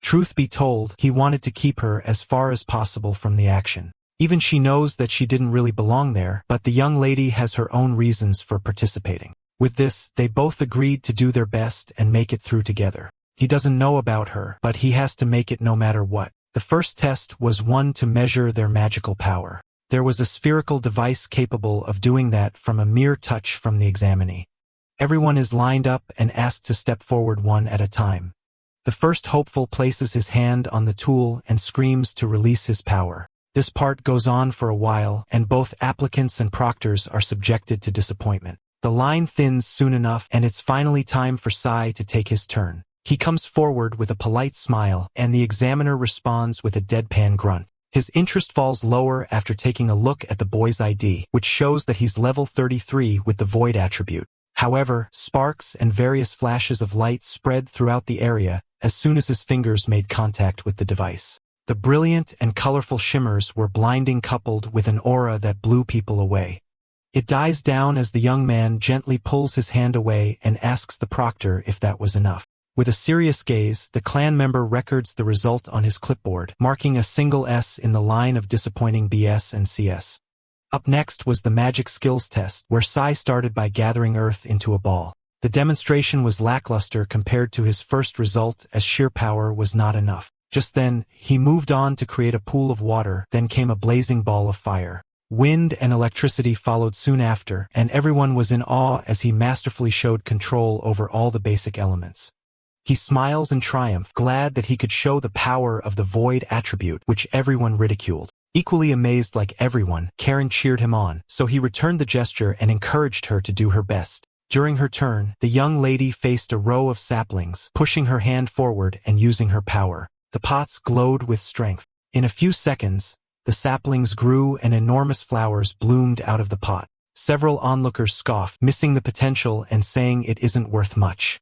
Truth be told, he wanted to keep her as far as possible from the action. Even she knows that she didn't really belong there, but the young lady has her own reasons for participating. With this, they both agreed to do their best and make it through together. He doesn't know about her, but he has to make it no matter what. The first test was one to measure their magical power. There was a spherical device capable of doing that from a mere touch from the examinee. Everyone is lined up and asked to step forward one at a time. The first hopeful places his hand on the tool and screams to release his power. This part goes on for a while, and both applicants and proctors are subjected to disappointment. The line thins soon enough, and it's finally time for Sai to take his turn. He comes forward with a polite smile, and the examiner responds with a deadpan grunt. His interest falls lower after taking a look at the boy's ID, which shows that he's level 33 with the void attribute. However, sparks and various flashes of light spread throughout the area as soon as his fingers made contact with the device. The brilliant and colorful shimmers were blinding, coupled with an aura that blew people away. It dies down as the young man gently pulls his hand away and asks the proctor if that was enough. With a serious gaze, the clan member records the result on his clipboard, marking a single S in the line of disappointing BS and CS. Up next was the magic skills test, where Sai started by gathering earth into a ball. The demonstration was lackluster compared to his first result, as sheer power was not enough. Just then, he moved on to create a pool of water, then came a blazing ball of fire. Wind and electricity followed soon after, and everyone was in awe as he masterfully showed control over all the basic elements. He smiles in triumph, glad that he could show the power of the void attribute, which everyone ridiculed. Equally amazed like everyone, Karen cheered him on, so he returned the gesture and encouraged her to do her best. During her turn, the young lady faced a row of saplings, pushing her hand forward and using her power. The pots glowed with strength. In a few seconds, the saplings grew and enormous flowers bloomed out of the pot. Several onlookers scoffed, missing the potential and saying it isn't worth much.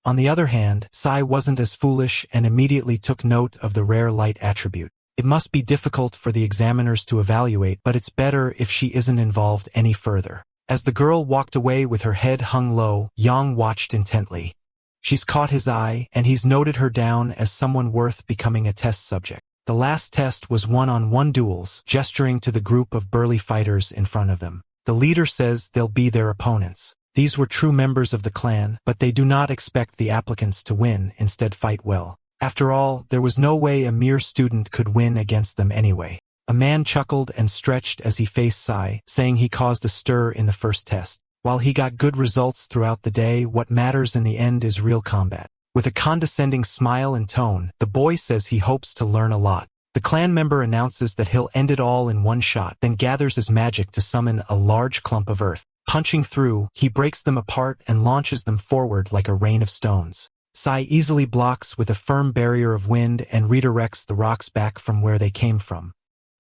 On the other hand, Sai wasn't as foolish and immediately took note of the rare light attribute. It must be difficult for the examiners to evaluate, but it's better if she isn't involved any further. As the girl walked away with her head hung low, Yang watched intently. She's caught his eye, and he's noted her down as someone worth becoming a test subject. The last test was one-on-one duels, gesturing to the group of burly fighters in front of them. The leader says they'll be their opponents. These were true members of the clan, but they do not expect the applicants to win, instead fight well. After all, there was no way a mere student could win against them anyway. A man chuckled and stretched as he faced Sai, saying he caused a stir in the first test. While he got good results throughout the day, what matters in the end is real combat. With a condescending smile and tone, the boy says he hopes to learn a lot. The clan member announces that he'll end it all in one shot, then gathers his magic to summon a large clump of earth. Punching through, he breaks them apart and launches them forward like a rain of stones. Sai easily blocks with a firm barrier of wind and redirects the rocks back from where they came from.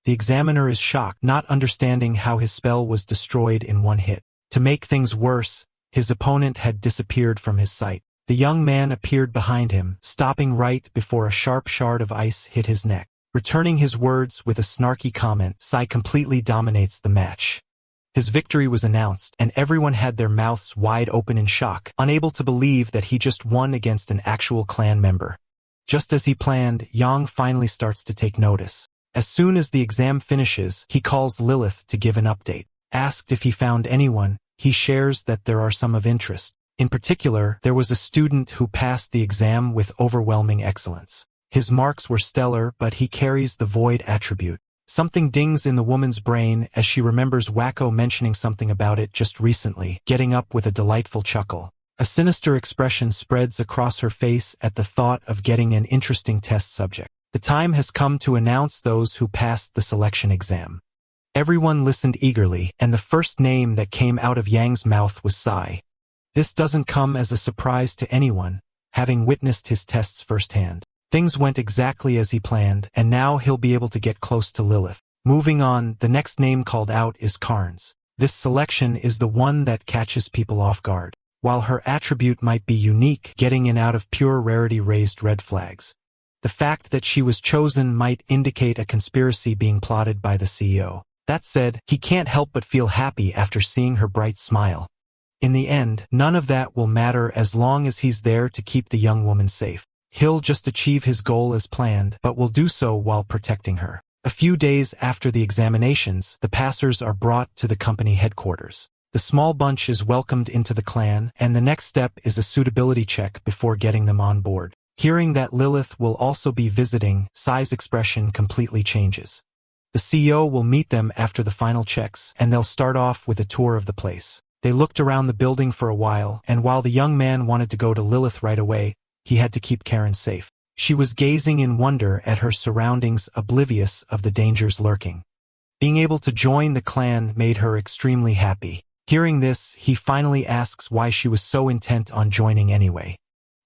The examiner is shocked, not understanding how his spell was destroyed in one hit. To make things worse, his opponent had disappeared from his sight. The young man appeared behind him, stopping right before a sharp shard of ice hit his neck. Returning his words with a snarky comment, Sai completely dominates the match. His victory was announced, and everyone had their mouths wide open in shock, unable to believe that he just won against an actual clan member. Just as he planned, Yang finally starts to take notice. As soon as the exam finishes, he calls Lilith to give an update. Asked if he found anyone, he shares that there are some of interest. In particular, there was a student who passed the exam with overwhelming excellence. His marks were stellar, but he carries the void attribute. Something dings in the woman's brain as she remembers Wacko mentioning something about it just recently, getting up with a delightful chuckle. A sinister expression spreads across her face at the thought of getting an interesting test subject. The time has come to announce those who passed the selection exam. Everyone listened eagerly, and the first name that came out of Yang's mouth was Sai. This doesn't come as a surprise to anyone, having witnessed his tests firsthand. Things went exactly as he planned, and now he'll be able to get close to Lilith. Moving on, the next name called out is Carnes. This selection is the one that catches people off guard. While her attribute might be unique, getting in out of pure rarity raised red flags. The fact that she was chosen might indicate a conspiracy being plotted by the CEO. That said, he can't help but feel happy after seeing her bright smile. In the end, none of that will matter as long as he's there to keep the young woman safe. He'll just achieve his goal as planned, but will do so while protecting her. A few days after the examinations, the passers are brought to the company headquarters. The small bunch is welcomed into the clan, and the next step is a suitability check before getting them on board. Hearing that Lilith will also be visiting, Sai's expression completely changes. The CEO will meet them after the final checks, and they'll start off with a tour of the place. They looked around the building for a while, and while the young man wanted to go to Lilith right away, he had to keep Karen safe. She was gazing in wonder at her surroundings, oblivious of the dangers lurking. Being able to join the clan made her extremely happy. Hearing this, he finally asks why she was so intent on joining anyway.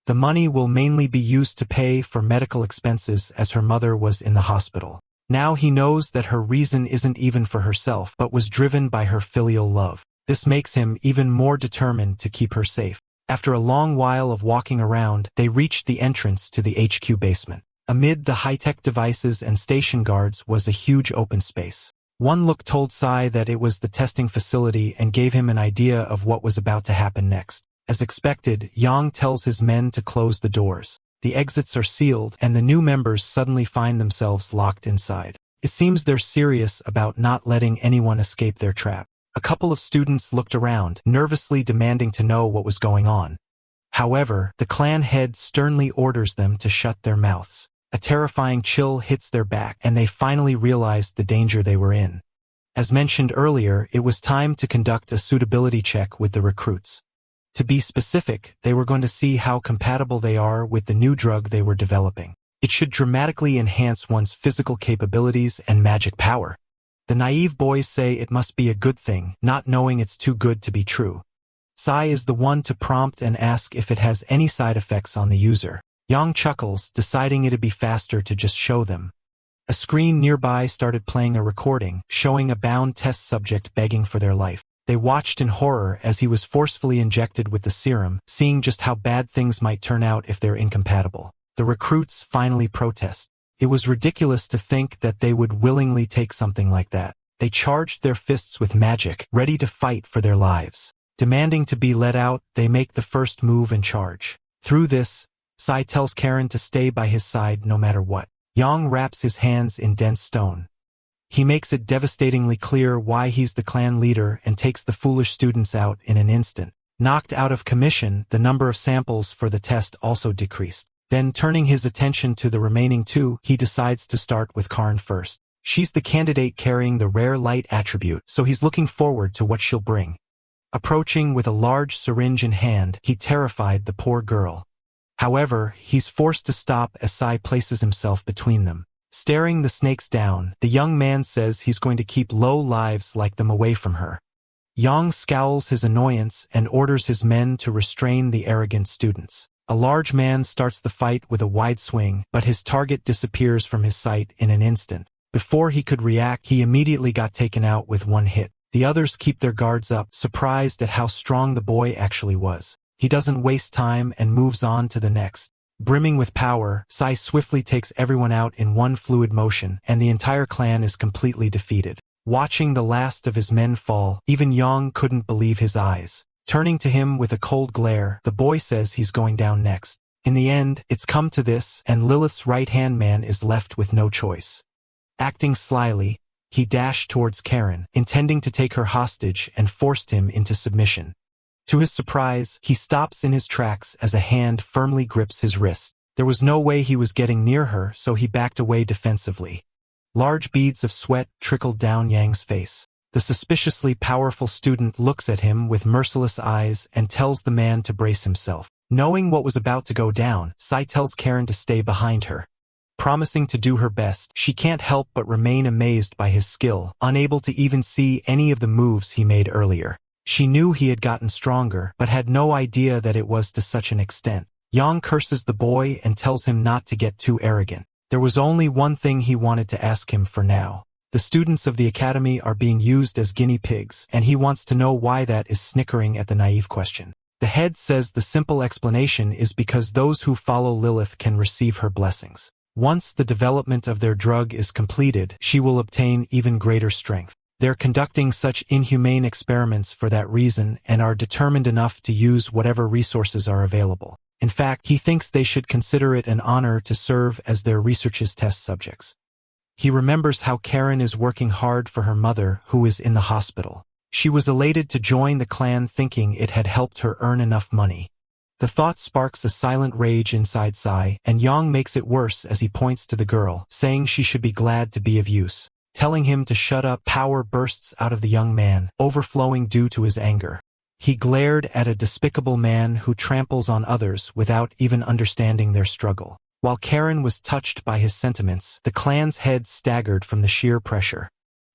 The money will mainly be used to pay for medical expenses as her mother was in the hospital. Now he knows that her reason isn't even for herself, but was driven by her filial love. This makes him even more determined to keep her safe. After a long while of walking around, they reached the entrance to the HQ basement. Amid the high-tech devices and station guards was a huge open space. One look told Sai that it was the testing facility and gave him an idea of what was about to happen next. As expected, Yang tells his men to close the doors. The exits are sealed, and the new members suddenly find themselves locked inside. It seems they're serious about not letting anyone escape their trap. A couple of students looked around, nervously demanding to know what was going on. However, the clan head sternly orders them to shut their mouths. A terrifying chill hits their back, and they finally realized the danger they were in. As mentioned earlier, it was time to conduct a suitability check with the recruits. To be specific, they were going to see how compatible they are with the new drug they were developing. It should dramatically enhance one's physical capabilities and magic power. The naive boys say it must be a good thing, not knowing it's too good to be true. Sai is the one to prompt and ask if it has any side effects on the user. Yang chuckles, deciding it'd be faster to just show them. A screen nearby started playing a recording, showing a bound test subject begging for their life. They watched in horror as he was forcefully injected with the serum, seeing just how bad things might turn out if they're incompatible. The recruits finally protest. It was ridiculous to think that they would willingly take something like that. They charged their fists with magic, ready to fight for their lives. Demanding to be let out, they make the first move and charge. Through this, Sai tells Karen to stay by his side no matter what. Yang wraps his hands in dense stone. He makes it devastatingly clear why he's the clan leader and takes the foolish students out in an instant. Knocked out of commission, the number of samples for the test also decreased. Then, turning his attention to the remaining two, he decides to start with Karen first. She's the candidate carrying the rare light attribute, so he's looking forward to what she'll bring. Approaching with a large syringe in hand, he terrified the poor girl. However, he's forced to stop as Sai places himself between them. Staring the snakes down, the young man says he's going to keep low lives like them away from her. Yang scowls his annoyance and orders his men to restrain the arrogant students. A large man starts the fight with a wide swing, but his target disappears from his sight in an instant. Before he could react, he immediately got taken out with one hit. The others keep their guards up, surprised at how strong the boy actually was. He doesn't waste time and moves on to the next. Brimming with power, Sai swiftly takes everyone out in one fluid motion, and the entire clan is completely defeated. Watching the last of his men fall, even Yang couldn't believe his eyes. Turning to him with a cold glare, the boy says he's going down next. In the end, it's come to this, and Lilith's right-hand man is left with no choice. Acting slyly, he dashed towards Karen, intending to take her hostage and forced him into submission. To his surprise, he stops in his tracks as a hand firmly grips his wrist. There was no way he was getting near her, so he backed away defensively. Large beads of sweat trickled down Yang's face. The suspiciously powerful student looks at him with merciless eyes and tells the man to brace himself. Knowing what was about to go down, Sai tells Karen to stay behind her. Promising to do her best, she can't help but remain amazed by his skill, unable to even see any of the moves he made earlier. She knew he had gotten stronger, but had no idea that it was to such an extent. Yang curses the boy and tells him not to get too arrogant. There was only one thing he wanted to ask him for now. The students of the academy are being used as guinea pigs, and he wants to know why that is, snickering at the naive question. The head says the simple explanation is because those who follow Lilith can receive her blessings. Once the development of their drug is completed, she will obtain even greater strength. They're conducting such inhumane experiments for that reason and are determined enough to use whatever resources are available. In fact, he thinks they should consider it an honor to serve as their research's test subjects. He remembers how Karen is working hard for her mother, who is in the hospital. She was elated to join the clan, thinking it had helped her earn enough money. The thought sparks a silent rage inside Sai, and Yang makes it worse as he points to the girl, saying she should be glad to be of use. Telling him to shut up, power bursts out of the young man, overflowing due to his anger. He glared at a despicable man who tramples on others without even understanding their struggle. While Karen was touched by his sentiments, the clan's head staggered from the sheer pressure.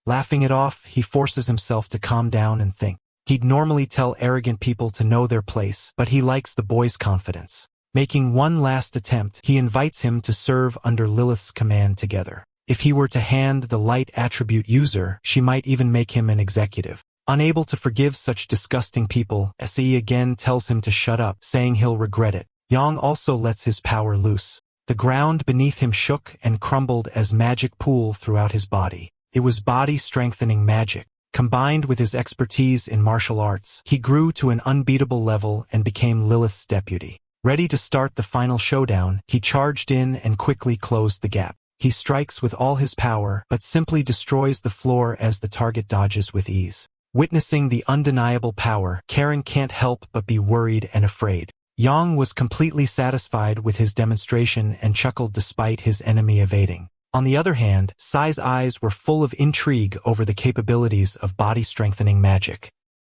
Laughing it off, he forces himself to calm down and think. He'd normally tell arrogant people to know their place, but he likes the boy's confidence. Making one last attempt, he invites him to serve under Lilith's command together. If he were to hand the light attribute user, she might even make him an executive. Unable to forgive such disgusting people, Sai again tells him to shut up, saying he'll regret it. Yang also lets his power loose. The ground beneath him shook and crumbled as magic pooled throughout his body. It was body-strengthening magic. Combined with his expertise in martial arts, he grew to an unbeatable level and became Lilith's deputy. Ready to start the final showdown, he charged in and quickly closed the gap. He strikes with all his power, but simply destroys the floor as the target dodges with ease. Witnessing the undeniable power, Karen can't help but be worried and afraid. Yang was completely satisfied with his demonstration and chuckled despite his enemy evading. On the other hand, Sai's eyes were full of intrigue over the capabilities of body-strengthening magic.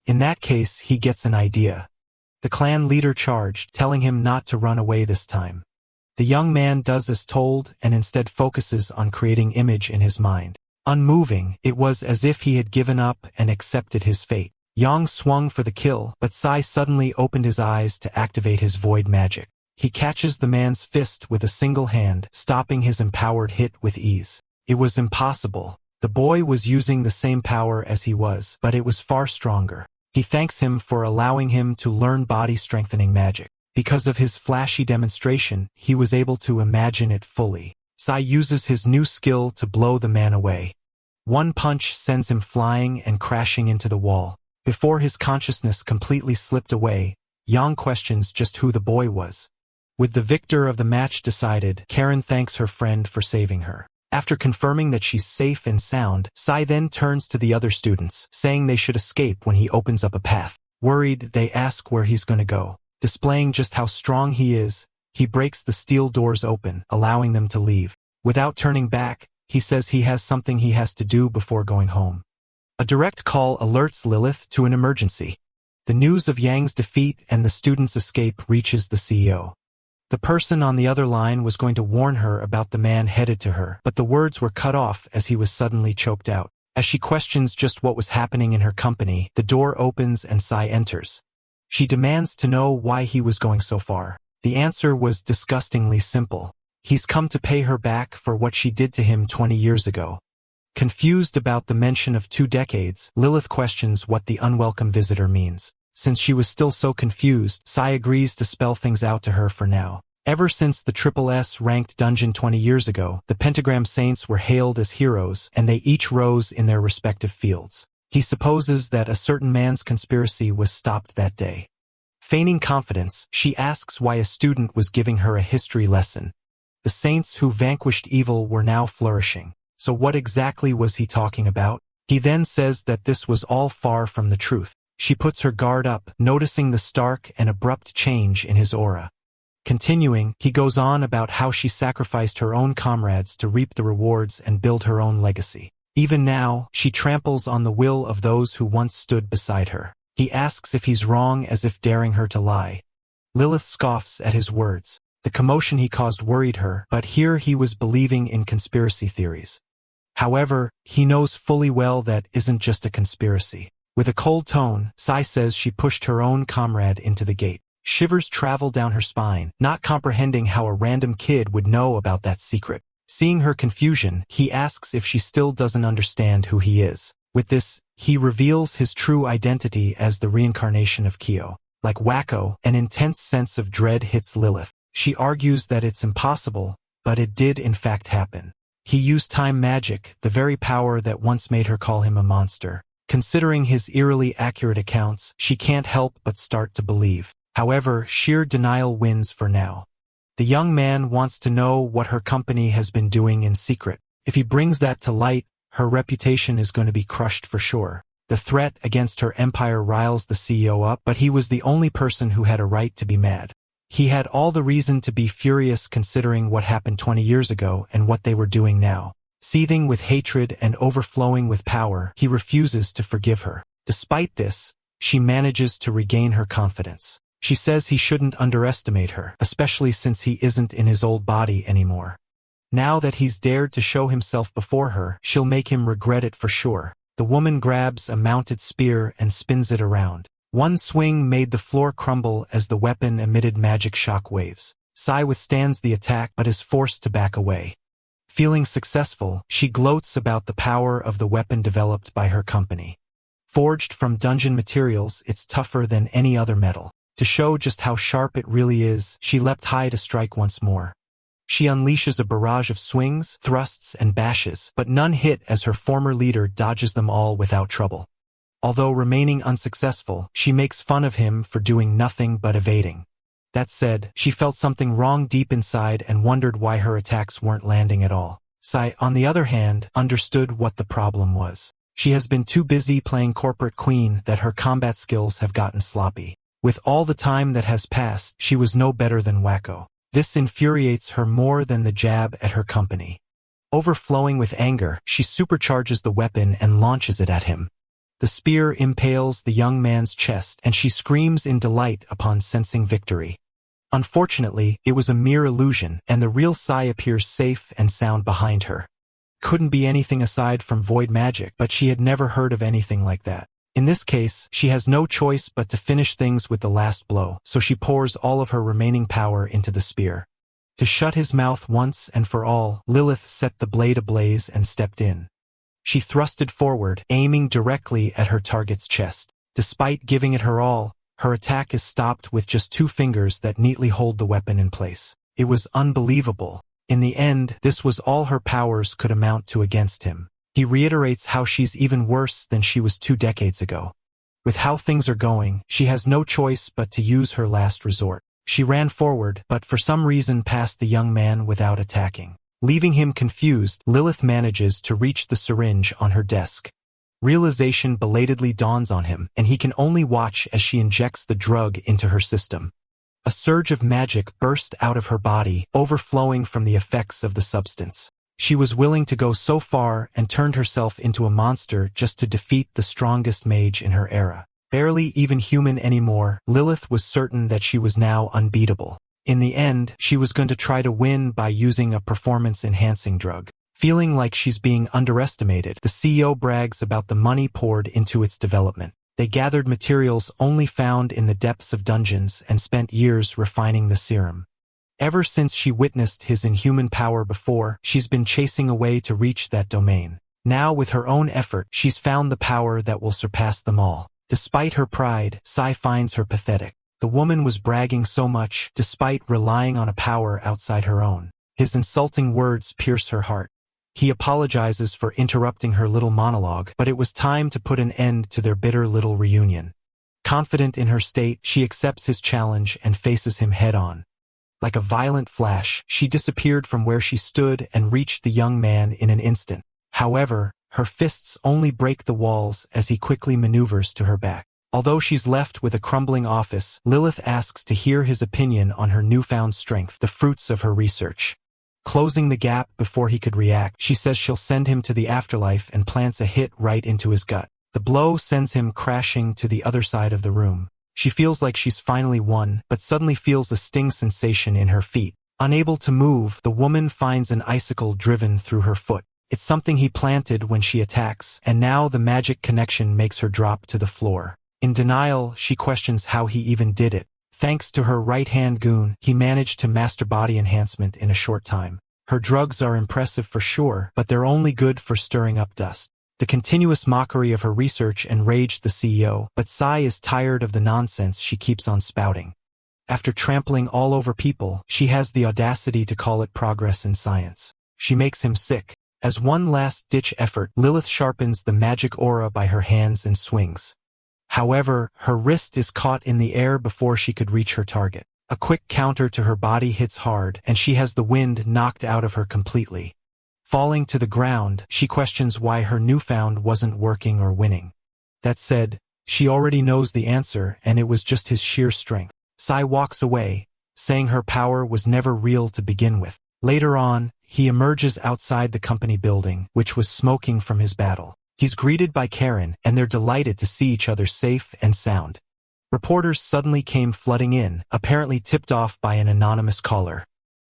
In that case, he gets an idea. The clan leader charged, telling him not to run away this time. The young man does as told and instead focuses on creating image in his mind. Unmoving, it was as if he had given up and accepted his fate. Yang swung for the kill, but Sai suddenly opened his eyes to activate his void magic. He catches the man's fist with a single hand, stopping his empowered hit with ease. It was impossible. The boy was using the same power as he was, but it was far stronger. He thanks him for allowing him to learn body-strengthening magic. Because of his flashy demonstration, he was able to imagine it fully. Sai uses his new skill to blow the man away. One punch sends him flying and crashing into the wall. Before his consciousness completely slipped away, Yang questions just who the boy was. With the victor of the match decided, Karen thanks her friend for saving her. After confirming that she's safe and sound, Sai then turns to the other students, saying they should escape when he opens up a path. Worried, they ask where he's gonna go. Displaying just how strong he is, he breaks the steel doors open, allowing them to leave. Without turning back, he says he has something he has to do before going home. A direct call alerts Lilith to an emergency. The news of Yang's defeat and the student's escape reaches the CEO. The person on the other line was going to warn her about the man headed to her, but the words were cut off as he was suddenly choked out. As she questions just what was happening in her company, the door opens and Sai enters. She demands to know why he was going so far. The answer was disgustingly simple. He's come to pay her back for what she did to him 20 years ago. Confused about the mention of 2 decades, Lilith questions what the unwelcome visitor means. Since she was still so confused, Sai agrees to spell things out to her for now. Ever since the SSS ranked dungeon 20 years ago, the Pentagram Saints were hailed as heroes, and they each rose in their respective fields. He supposes that a certain man's conspiracy was stopped that day. Feigning confidence, she asks why a student was giving her a history lesson. The saints who vanquished evil were now flourishing. So what exactly was he talking about? He then says that this was all far from the truth. She puts her guard up, noticing the stark and abrupt change in his aura. Continuing, he goes on about how she sacrificed her own comrades to reap the rewards and build her own legacy. Even now, she tramples on the will of those who once stood beside her. He asks if he's wrong, as if daring her to lie. Lilith scoffs at his words. The commotion he caused worried her, but here he was believing in conspiracy theories. However, he knows fully well that isn't just a conspiracy. With a cold tone, Sai says she pushed her own comrade into the gate. Shivers travel down her spine, not comprehending how a random kid would know about that secret. Seeing her confusion, he asks if she still doesn't understand who he is. With this, he reveals his true identity as the reincarnation of Kyo. Like Wacko, an intense sense of dread hits Lilith. She argues that it's impossible, but it did in fact happen. He used time magic, the very power that once made her call him a monster. Considering his eerily accurate accounts, she can't help but start to believe. However, sheer denial wins for now. The young man wants to know what her company has been doing in secret. If he brings that to light, her reputation is going to be crushed for sure. The threat against her empire riles the CEO up, but he was the only person who had a right to be mad. He had all the reason to be furious considering what happened 20 years ago and what they were doing now. Seething with hatred and overflowing with power, he refuses to forgive her. Despite this, she manages to regain her confidence. She says he shouldn't underestimate her, especially since he isn't in his old body anymore. Now that he's dared to show himself before her, she'll make him regret it for sure. The woman grabs a mounted spear and spins it around. One swing made the floor crumble as the weapon emitted magic shock waves. Sai withstands the attack but is forced to back away. Feeling successful, she gloats about the power of the weapon developed by her company. Forged from dungeon materials, it's tougher than any other metal. To show just how sharp it really is, she leapt high to strike once more. She unleashes a barrage of swings, thrusts, and bashes, but none hit as her former leader dodges them all without trouble. Although remaining unsuccessful, she makes fun of him for doing nothing but evading. That said, she felt something wrong deep inside and wondered why her attacks weren't landing at all. Sai, on the other hand, understood what the problem was. She has been too busy playing corporate queen that her combat skills have gotten sloppy. With all the time that has passed, she was no better than Wacko. This infuriates her more than the jab at her company. Overflowing with anger, she supercharges the weapon and launches it at him. The spear impales the young man's chest and she screams in delight upon sensing victory. Unfortunately, it was a mere illusion, and the real Sai appears safe and sound behind her. Couldn't be anything aside from void magic, but she had never heard of anything like that. In this case, she has no choice but to finish things with the last blow, so she pours all of her remaining power into the spear. To shut his mouth once and for all, Lilith set the blade ablaze and stepped in. She thrusted forward, aiming directly at her target's chest. Despite giving it her all, her attack is stopped with just 2 fingers that neatly hold the weapon in place. It was unbelievable. In the end, this was all her powers could amount to against him. He reiterates how she's even worse than she was 2 decades ago. With how things are going, she has no choice but to use her last resort. She ran forward, but for some reason passed the young man without attacking. Leaving him confused, Lilith manages to reach the syringe on her desk. Realization belatedly dawns on him, and he can only watch as she injects the drug into her system. A surge of magic burst out of her body, overflowing from the effects of the substance. She was willing to go so far and turned herself into a monster just to defeat the strongest mage in her era. Barely even human anymore, Lilith was certain that she was now unbeatable. In the end, she was going to try to win by using a performance-enhancing drug. Feeling like she's being underestimated, the CEO brags about the money poured into its development. They gathered materials only found in the depths of dungeons and spent years refining the serum. Ever since she witnessed his inhuman power before, she's been chasing a way to reach that domain. Now, with her own effort, she's found the power that will surpass them all. Despite her pride, Sai finds her pathetic. The woman was bragging so much, despite relying on a power outside her own. His insulting words pierce her heart. He apologizes for interrupting her little monologue, but it was time to put an end to their bitter little reunion. Confident in her state, she accepts his challenge and faces him head-on. Like a violent flash, she disappeared from where she stood and reached the young man in an instant. However, her fists only break the walls as he quickly maneuvers to her back. Although she's left with a crumbling office, Lilith asks to hear his opinion on her newfound strength, the fruits of her research. Closing the gap before he could react, she says she'll send him to the afterlife and plants a hit right into his gut. The blow sends him crashing to the other side of the room. She feels like she's finally won, but suddenly feels a sting sensation in her feet. Unable to move, the woman finds an icicle driven through her foot. It's something he planted when she attacks, and now the magic connection makes her drop to the floor. In denial, she questions how he even did it. Thanks to her right-hand goon, he managed to master body enhancement in a short time. Her drugs are impressive for sure, but they're only good for stirring up dust. The continuous mockery of her research enraged the CEO, but Sai is tired of the nonsense she keeps on spouting. After trampling all over people, she has the audacity to call it progress in science. she makes him sick. As one last-ditch effort, Lilith sharpens the magic aura by her hands and swings. However, her wrist is caught in the air before she could reach her target. A quick counter to her body hits hard, and she has the wind knocked out of her completely. Falling to the ground, she questions why her newfound wasn't working or winning. That said, she already knows the answer, and it was just his sheer strength. Sai walks away, saying her power was never real to begin with. Later on, he emerges outside the company building, which was smoking from his battle. He's greeted by Karen, and they're delighted to see each other safe and sound. Reporters suddenly came flooding in, apparently tipped off by an anonymous caller.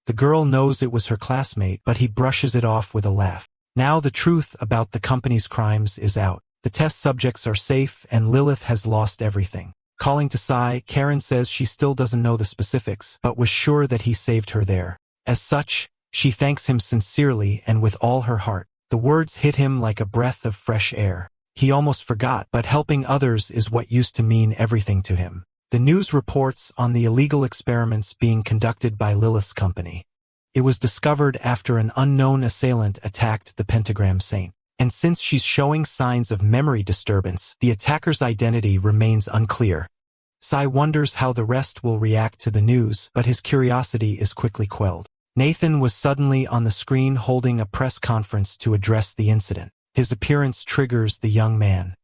The girl knows it was her classmate, but he brushes it off with a laugh. Now the truth about the company's crimes is out. The test subjects are safe, and Lilith has lost everything. Calling to Sai, Karen says she still doesn't know the specifics, but was sure that he saved her there. As such, she thanks him sincerely and with all her heart. The words hit him like a breath of fresh air. He almost forgot, but helping others is what used to mean everything to him. The news reports on the illegal experiments being conducted by Lilith's company. It was discovered after an unknown assailant attacked the Pentagram Saint. And since she's showing signs of memory disturbance, the attacker's identity remains unclear. Sai wonders how the rest will react to the news, but his curiosity is quickly quelled. Nathan was suddenly on the screen holding a press conference to address the incident. His appearance triggers the young man.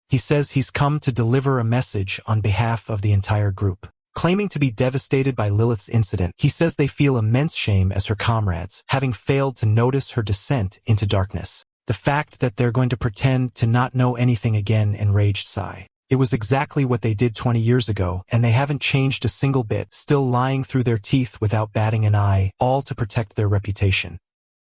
He says he's come to deliver a message on behalf of the entire group. Claiming to be devastated by Lilith's incident, he says they feel immense shame as her comrades, having failed to notice her descent into darkness. The fact that they're going to pretend to not know anything again enraged Sai. It was exactly what they did 20 years ago, and they haven't changed a single bit, still lying through their teeth without batting an eye, all to protect their reputation.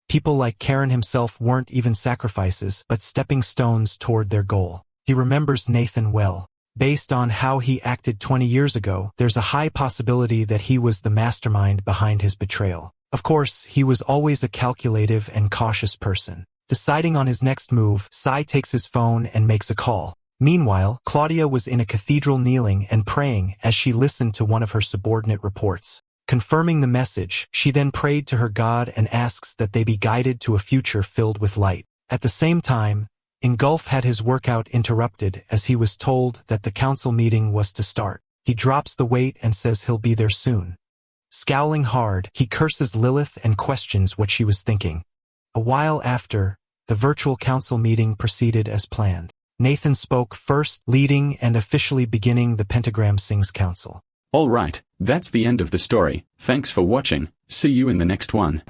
People like Karen himself weren't even sacrifices, but stepping stones toward their goal. He remembers Nathan well. Based on how he acted 20 years ago, there's a high possibility that he was the mastermind behind his betrayal. Of course, he was always a calculative and cautious person. Deciding on his next move, Sai takes his phone and makes a call. Meanwhile, Claudia was in a cathedral kneeling and praying as she listened to one of her subordinate reports. Confirming the message, she then prayed to her God and asks that they be guided to a future filled with light. At the same time, Ingulf had his workout interrupted as he was told that the council meeting was to start. He drops the weight and says he'll be there soon. Scowling hard, he curses Lilith and questions what she was thinking. A while after, the virtual council meeting proceeded as planned. Nathan spoke first, leading and officially beginning the Pentagram Sings Council. Alright, that's the end of the story. Thanks for watching. See you in the next one.